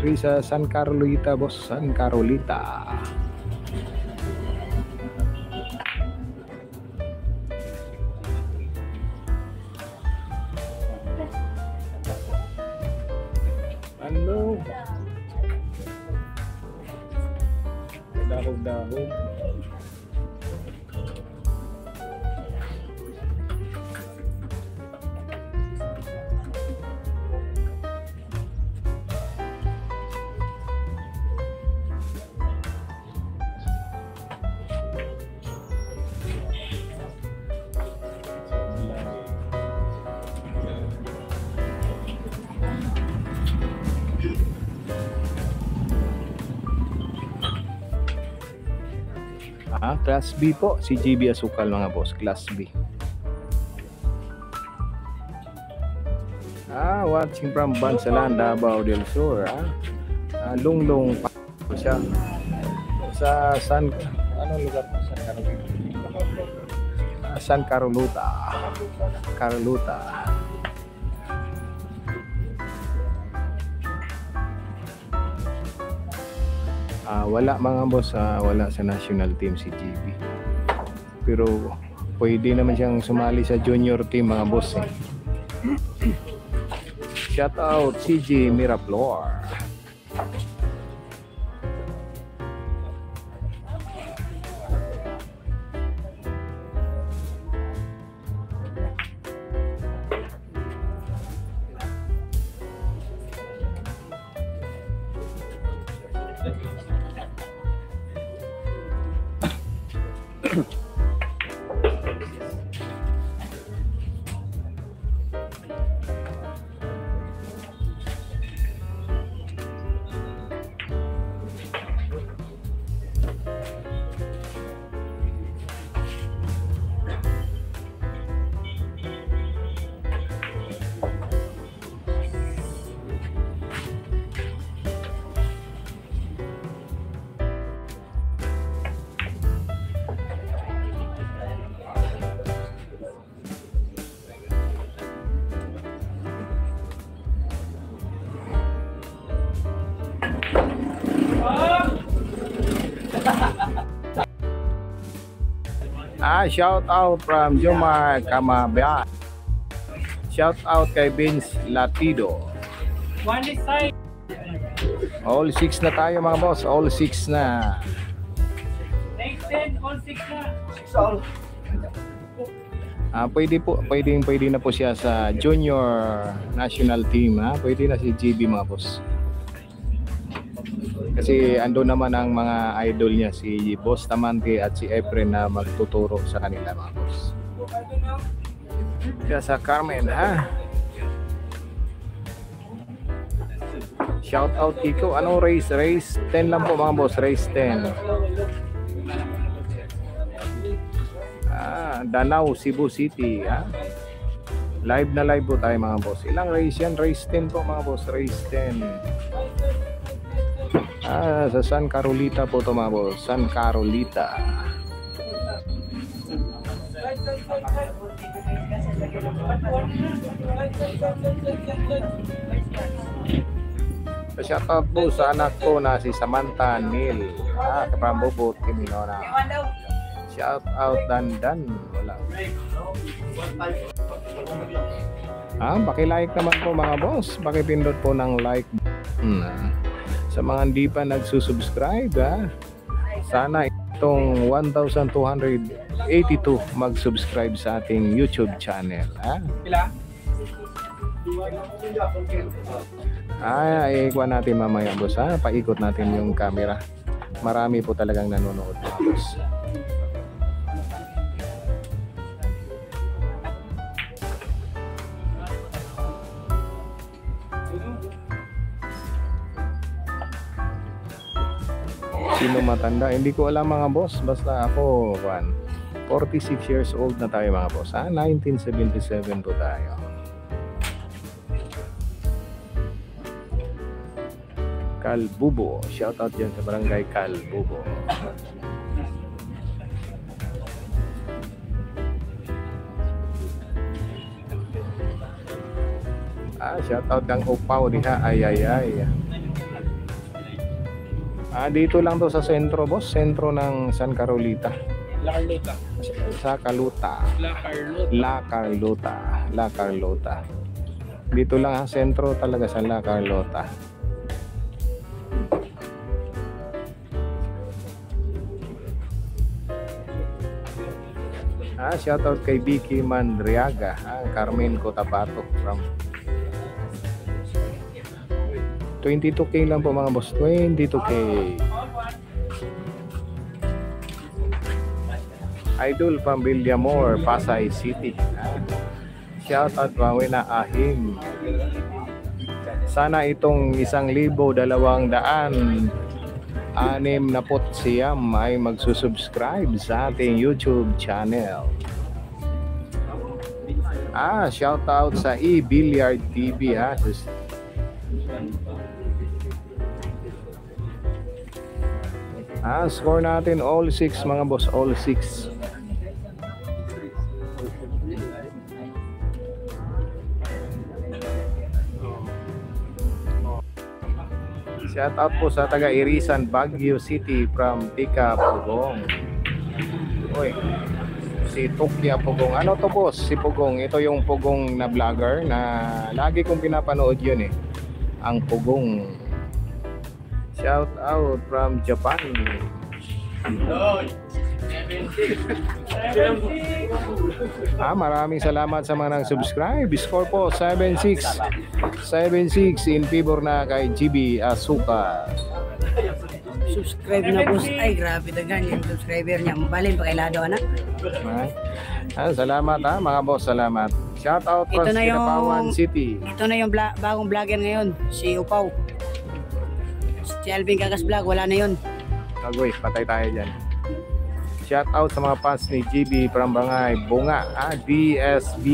Risa San Carolita, boss, San Carolita. Ano? Dahog-dahog. Class B po, si GB Asukal mga boss, Class B. Watching from Bansalan, Davao del Sur. Lunglong pa siya. Sa San, anong lugar po? San Carolita. Carolita. Wala mga boss, wala sa national team si GB. Pero pwede naman siyang sumali sa junior team mga boss. Shout out CJ Miraflor. Shout out from Jomar Kamabian. Shout out kay Vince Latido. All 6 na tayo mga boss. All 6 na. Next 10, all 6 na. 6 all. Pwede na po siya sa junior national team. Pwede na si GB mga boss. Kasi ando naman ang mga idol niya, si Boss Tamante at si Efren, na magtuturo sa kanila mga boss. Kaya sa Carmen shout out Kiko. Anong race? Race 10 lang po mga boss. Race 10. Danau, Cebu City. Live na live po tayo mga boss. Ilang race yan? Race 10 po mga boss. Race 10. Sa San Carolita po ito mga boss. San Carolita. Shout out po sa anak ko na si Samantha Neil. Kapambubot Kiminona. Shout out Dandan. Wala. Paki-like naman po mga boss. Paki-pindot po ng like. Sa mga hindi pa nagsusubscribe, sana itong 1,282 mag-subscribe sa ating YouTube channel. Ikuha natin mamaya boss. Paikot natin yung camera. Marami po talagang nanonood mga boss. Sino matanda? Hindi ko alam mga boss. Basta ako, 46 years old na tayo mga boss. 1977 po tayo. Calbubo. Shoutout dyan sa barangay Calbubo. Shoutout ng Upaw diha. Ay. Dito lang to sa sentro, boss. Sentro ng San Carolita. Sa Kaluta. La Carlota. Dito lang sentro talaga sa La Carlota. Shoutout kay Vicky Mandriaga, Carmen Cotabato from 22K lang po mga boss. 22K. Idol Pambilyamor, Pasay City. Shoutout Pawina Ahim. Sana itong 1,200 siyam ay magsusubscribe sa ating YouTube channel. Shoutout sa E-Billiard TV score natin all 6 mga boss, all 6. Shout out po sa taga Irisan, Baguio City from Tika Pugong. Oy, si Tukya Pugong. Ano to boss? Si Pugong. Ito yung Pugong na vlogger na lagi kong pinapanood yun ang Pugong. Shout out from Japan. Maraming salamat sa mga nag-subscribe. Score po 7-6 in favor na kay GB Asuka. Subscribe na boss. Ay grabe dagan yung subscriber niya. Mabalin pa kay Lado anak. Salamat mga boss, salamat. Shout out from Kinapawan City. Ito na yung bagong vlogger ngayon, si Upaw. Si Alvin Gagas Vlog, wala na yun. Agoy, patay tayo dyan. Shout out sa mga fans ni GB from Bangay, Bunga, DSB.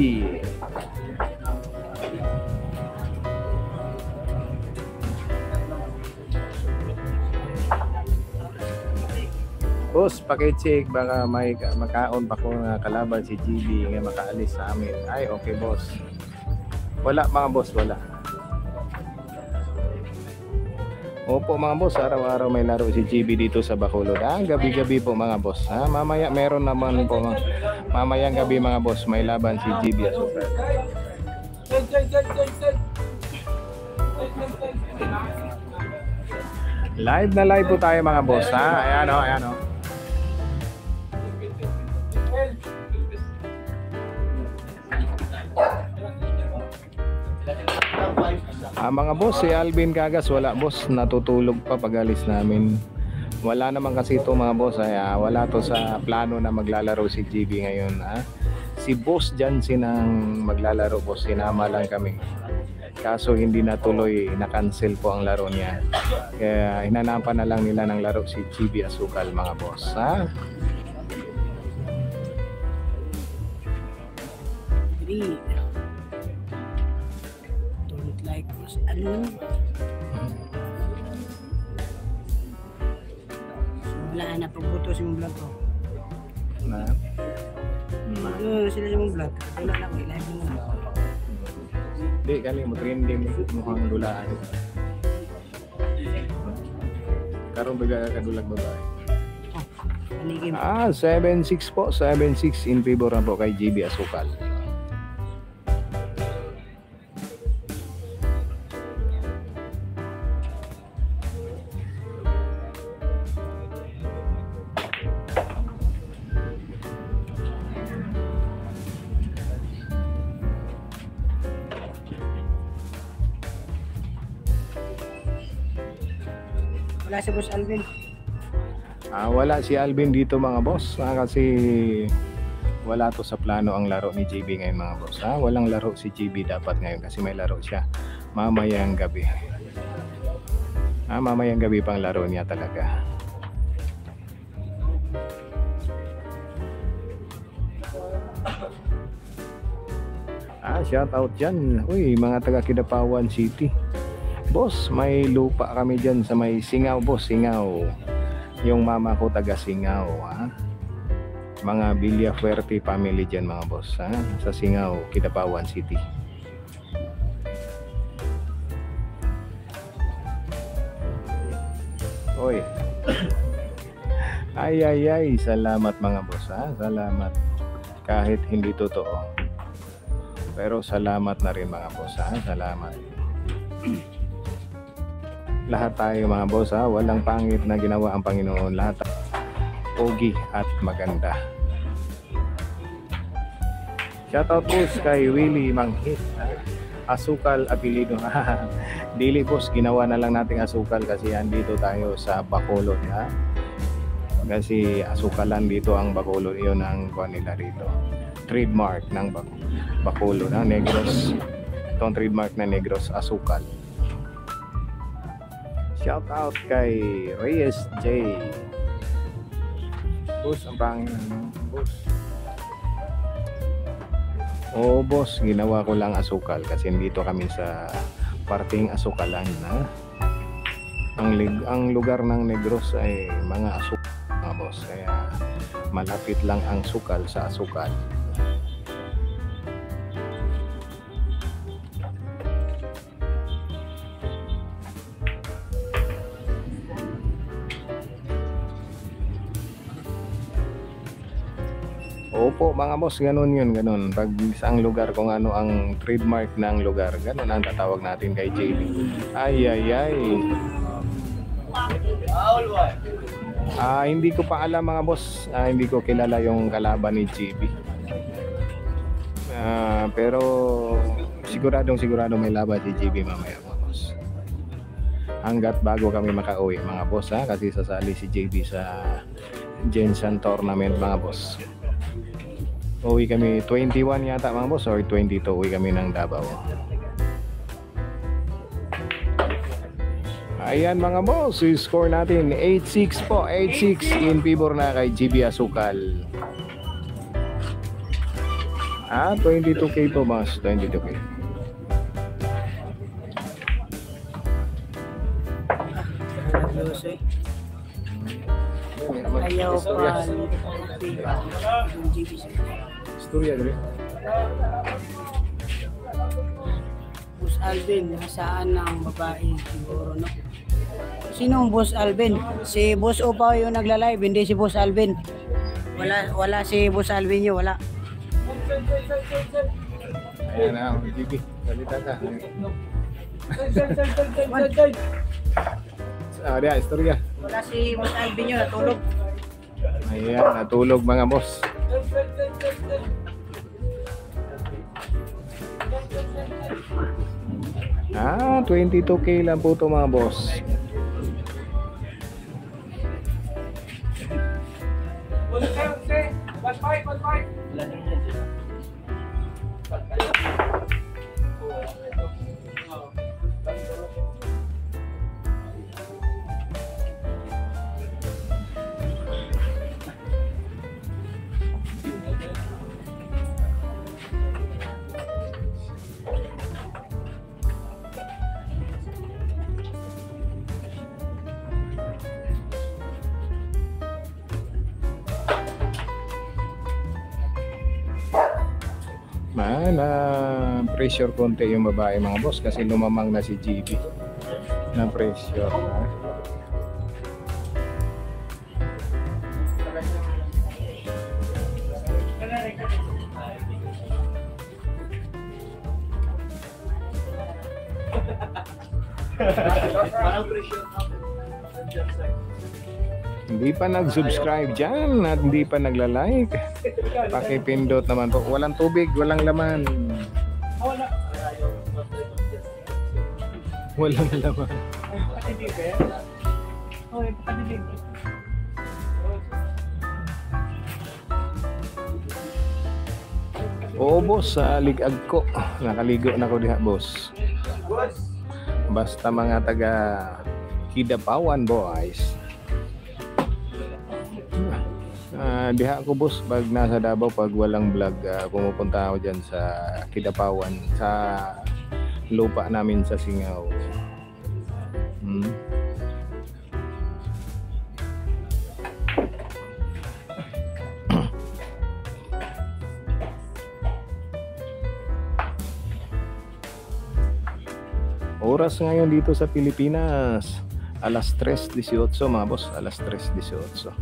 Boss, pakicheck baka may makaon pa ko na kalaban si GB nga makaalis sa amin. Ay, okay boss. Wala mga boss, wala. Opo mga boss, araw-araw may laro si GB dito sa Bacolod. Gabi-gabi po mga boss. Mamaya meron naman po mamayang gabi mga boss, may laban si GB Asuka. Live na live po tayo mga boss. Ayan o. Mga boss, si Alvin Gagas wala boss, natutulog pa pag alis namin. Wala naman kasi ito mga boss, wala to sa plano na maglalaro si GB ngayon. Si boss Jansen ang maglalaro boss, sinama lang kami. Kaso hindi natuloy, na-cancel po ang laro niya. Kaya hinanapan na lang nila ng laro si GB Asukal mga boss. Wala na pagbuto sa mong vlog ko. Sila sa mong vlog. Wala na ko i-live mo. Hindi, kali mo trending mukhang dulaan. Karong baga kadulag babae. 7-6 po, 7-6 in favor na po kay GB Asukal. Wala si Boss Alvin. Wala si Alvin dito mga boss. Kasi wala to sa plano ang laro ni JB ngayon mga boss. Walang laro si JB dapat ngayon kasi may laro siya mamayang gabi. Mamayang gabi pang laro niya talaga. Shout out dyan. Uy, mga taga Kidapawan City. Boss, may lupa kami dyan sa may Singaw, boss, Singaw. Yung mama ko taga Singaw, ha? Mga Villafuerte family dyan mga boss, ha? Sa Singaw, Kidapawan City. Oy. Ay, salamat mga boss, ha? Salamat. Kahit hindi totoo. Pero salamat na rin mga boss, ha? Salamat. Lahat tayo mga boss, ha? Walang pangit na ginawa ang Panginoon. Lahat pogi at maganda. Shoutout po kay Willie Manghit, ha? Asukal apelido. Dili boss, ginawa na lang nating asukal kasi andito tayo sa Bacolod, ha? Kasi asukalan dito ang Bacolod, yun ang kuha nila rito. Trademark ng Bacolod, ha? Negros. Itong trademark na Negros, asukal. Shout out kay Reyes J. Boss, ang pangin boss. Oo boss, ginawa ko lang asukal kasi dito kami sa parting asukalan, na ang lugar ng Negros ay mga asukal mga boss, kaya malapit lang ang sukal sa asukal. Opo mga boss, ganun yun, ganun. Pag isang lugar, kung ano ang trademark ng lugar, ganun ang tatawag natin kay JB. Ay. Hindi ko pa alam mga boss, hindi ko kilala yung kalaban ni JB. Pero siguradong may laban si JB mamaya mga boss. Hanggat bago kami makauwi mga boss, ha? Kasi sasali si JB sa Jensen Tournament mga boss. Uwi kami 21 yata mga boss, or 22 uwi kami ng Davao. Ayan mga boss, score natin 8-6 po, 8-6 in favor na kay GB Asukal. 22k po boss, 22k. Ayaw pa. Istorya dali. Boss Alvin, nasaan ang babae siguro, no? Sino ang Boss Alvin? Si Boss Upaw yung nagla-live, hindi si Boss Alvin. Wala si Boss Alvin yun, wala. Ayan na, GB, salita ka. Dia, istorya. Wala si Boss Alvin yun, natulog. Ayan, natulog mga boss. Ah, 22k lang po ito mga boss. Pressure konti yung babae mga boss kasi lumamang na si GB na pressure. Hindi pa nag-subscribe dyan at hindi pa nagla-like, pakipindot naman po. Walang tubig, walang laman. Walang laman. Oo boss, sa ligag ko. Nakaligo na ko diha boss. Basta mga taga Kidapawan boys. Diha ako boss pag nasa Davao, pag walang vlog, pumupunta ako dyan sa Kidapawan, sa lupa namin sa Singaw. Oras ngayon dito sa Pilipinas, alas 3:18 mga boss, alas 3:18.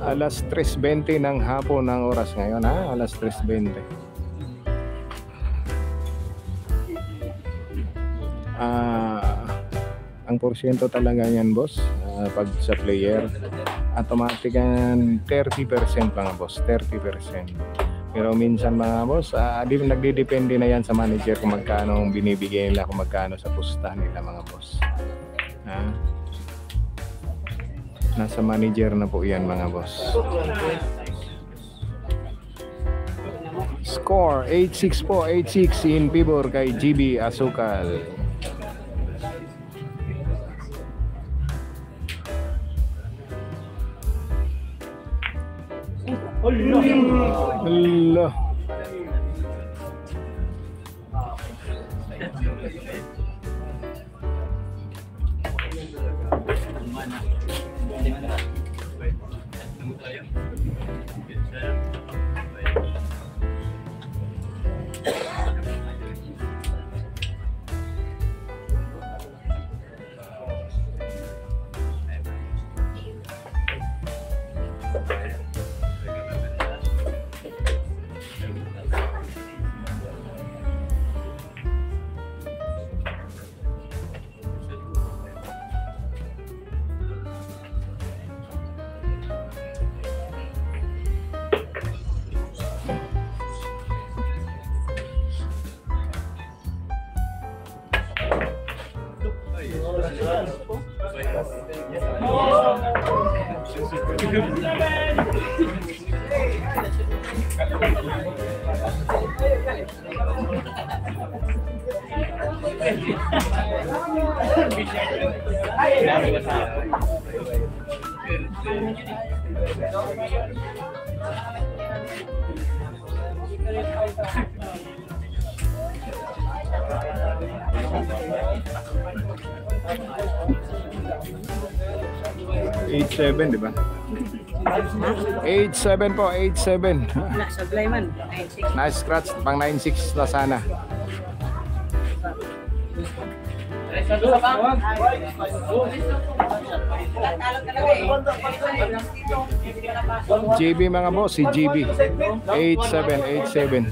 Alas 3:20 ng hapon ng oras ngayon, ha? Alas 3:20. Ang porsyento talaga yan, boss, pag sa player, automatic yan 30% mga boss, 30%. Pero minsan mga boss, nagdidepende na yan sa manager kung magkano ang binibigay nila, kung magkano sa pustahan nila mga boss. Nasa manager na po yan mga boss. Score 8-6 po, 8-6 in favor kay GB Asukal. Allah. Seven, di ba? 8-7 po, 8-7. Sablay man. Nice scratch, pang 9-6 na sana. GB mga boss, si GB 8-7, 8-7.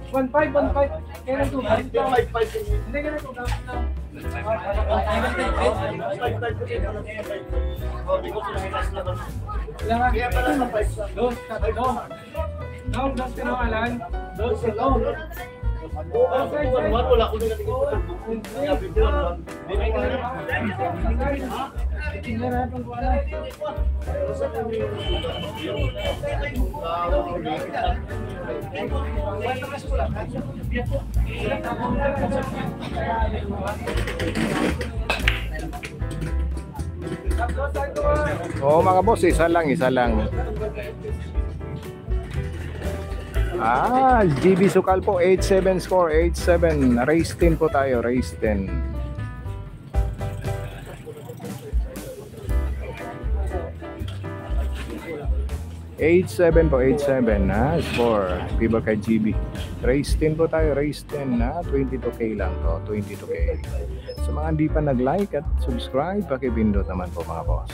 1-5. Kailan to? Hindi kailan to? Oo mga boss, isa lang. GB Sukal po, 8-7 score, 8-7. Race 10 po tayo, race 10. po, 8-7 ha, score, favor kay GB. Race 10 po tayo, race 10 ha, 22k lang to, 22k. Sa mga hindi pa nag-like at subscribe, pakipindot naman po mga boss.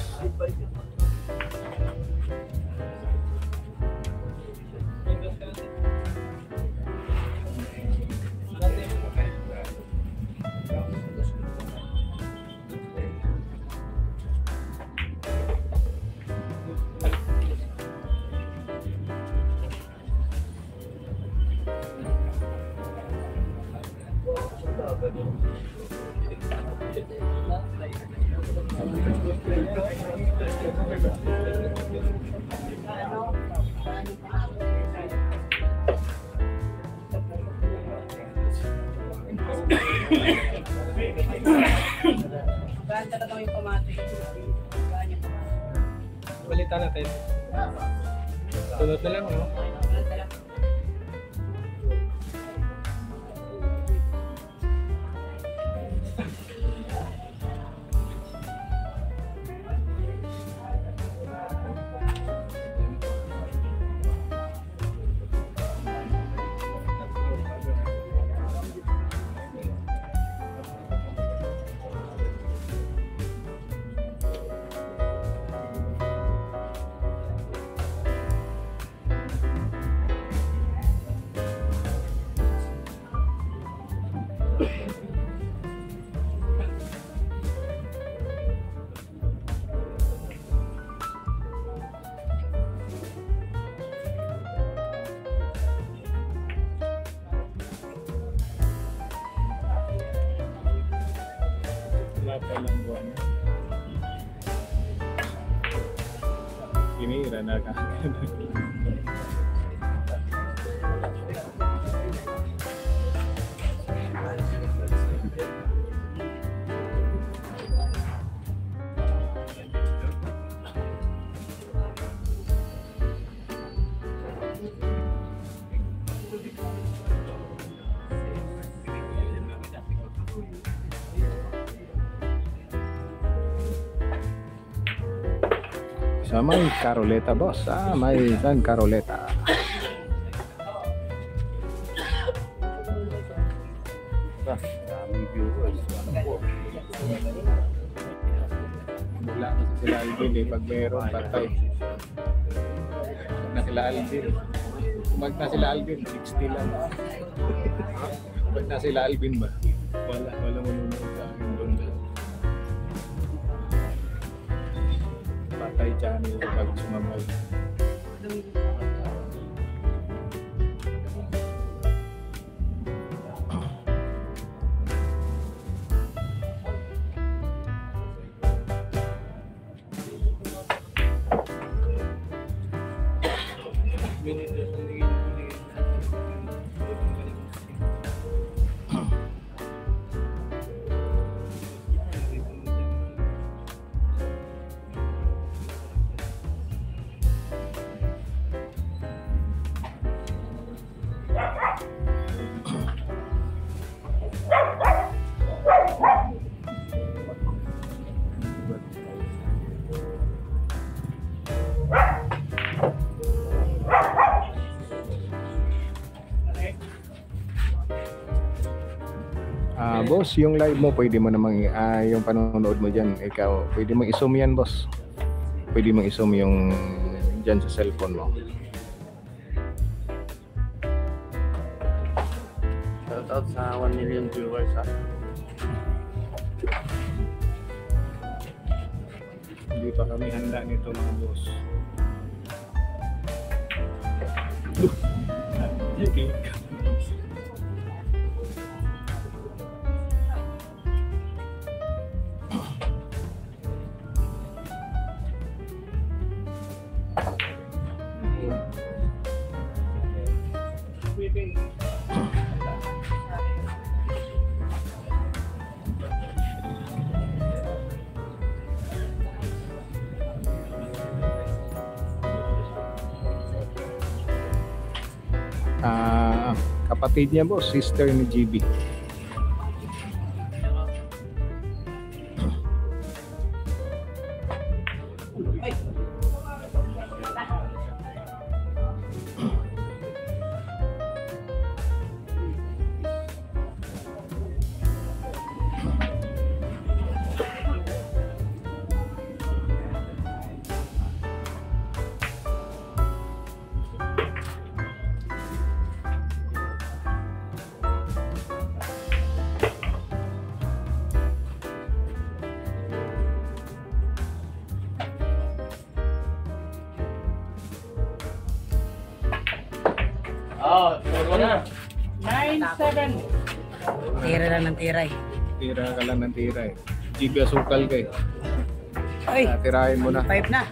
Balitan natin. Tulot na lang, no? Wala pa lang buwan. Sinira na kagad. Sa may Caroleta, boss. May San Caroleta. Wala kasi sila Alvin eh. Pag meron, patay. Pag na sila Alvin. Pag na sila Alvin, 60 lang. Pag na sila Alvin ba? Wala manunod sa akin doon. Patay dyan yung pag sumabay. Boss, yung live mo, pwede mo namang, yung panonood mo dyan, ikaw, pwede mong i-zoom yan, boss. Pwede mong i-zoom yung dyan sa cellphone mo. Shoutout sa 1 million viewers ha. Hindi pa kami handa nito mga boss. Kapatid niya boss, sister ni GB. Oh, puro na. 9-7. Tira lang ng tira eh. Tira ka lang ng tira eh. GB asukal ka eh. Ay, Tirahin mo na. 5 na.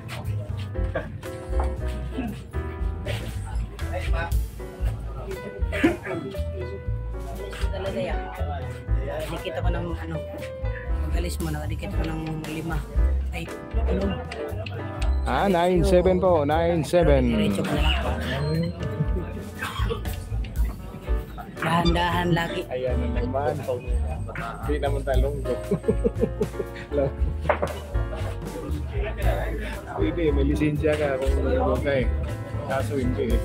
Talaga yan. Dikit ako ng ano. Magalis mo na, dikit ko ng 5. Ay, ano? 9-7 po, 9-7. Diretso ko na lang. Dahan-dahan lagi. Ayan na naman. Hindi naman talong ko. Pwede, may lisensya ka kung ano ka eh. Kaso hindi eh.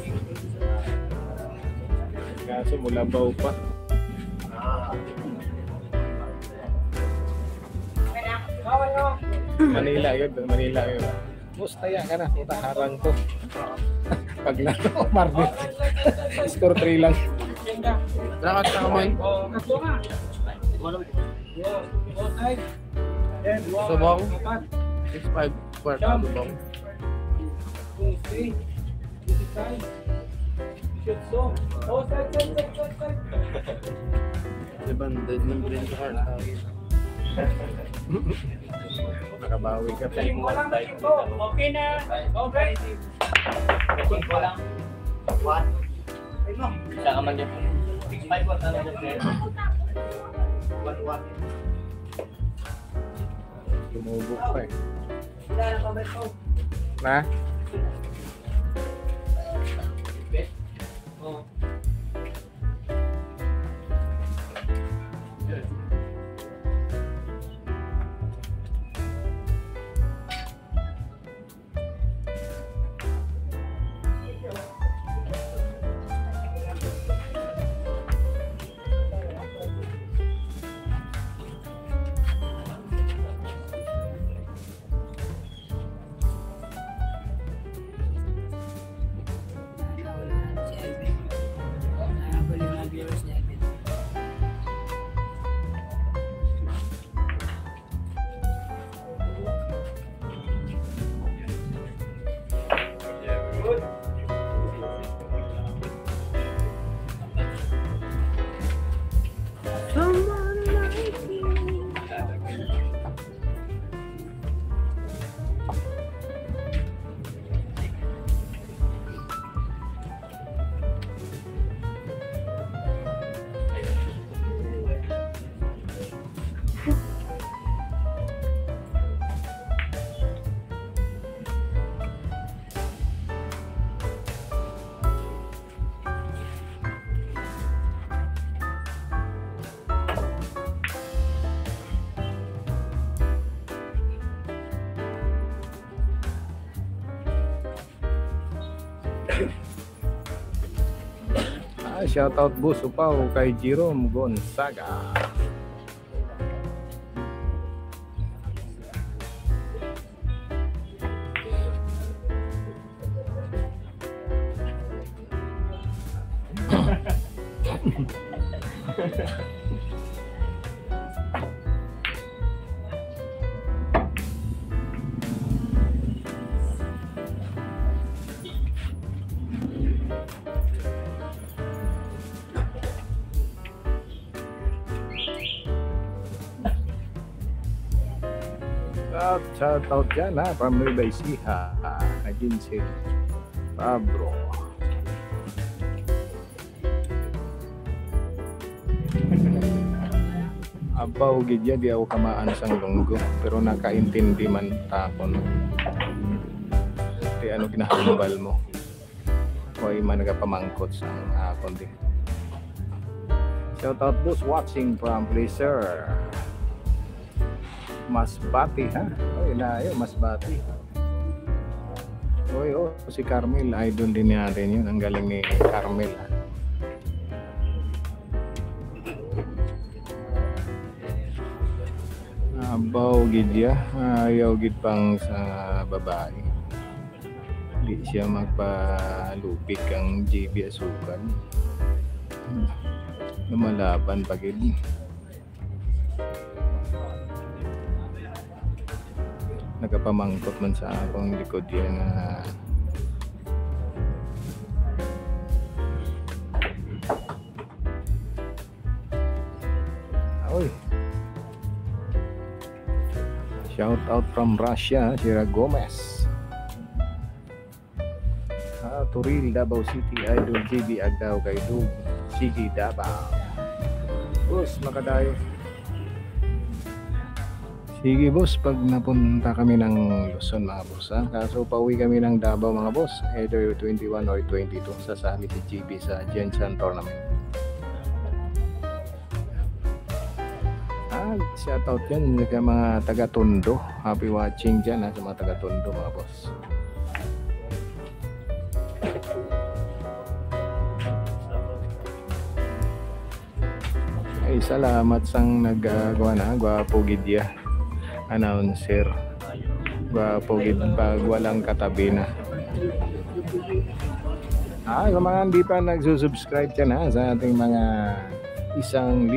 Kaso mulabaw pa. Manila yun, Manila yun. Mustaya ka na, puta harang ko. Paglaro, Marvin. Score 3 lang. Lakas na kamay. Subong. 6-5. Kwarta subong. Diba, dead man rin sa heart. Nakabawi ka pa. Galing mo lang na ito. Okay na. Okay. Galing ko lang. What? Isa ka man yun. 6-5 what na lang. What? Tumubok pa eh. Na? Oh. Shoutout Buso Pao kay Jerome Gonzaga. Shoutout dyan ha, from Nueva Ecija, Agency Pablo. Abaw gidya di ako kamaan sang lunggo, pero nakaintindi man takon. Di ano ginahambal mo. Koy man nagapamangkot sang akon di. Shoutout those watching from Blazer. Masbati ha? Oy, layo, Masbati. Oy, si Carmel, idol din natin yun. Ang galing ni Carmel ha? Abaw gidya, ayaw gid pang sa babae. Hindi siya magpalupik ang JB Asukal. Lumalaban pa gid. Nagapamangkot man sa akong likod yan na oy. Shout out from Russia, Sierra Gomez. Turil, Davao City, Idol JB Agdaw kay Dug. Sige Davao. Boss, makadayo. Sige boss, pag napunta kami ng Luzon mga boss ha? Kaso pauwi kami ng Davao mga boss, either 21 or 22, sasali si GB sa Jensen Tournament. Shoutout yan sa mga taga-Tondo. Happy watching dyan ha, sa mga taga-Tondo mga boss. Ay, salamat sang nagagawa na, Gwapo Gidya announcer. Gwapo gid pag walang katabi na. Kung mga hindi pa nagsusubscribe dyan ha, sa ating mga 1,600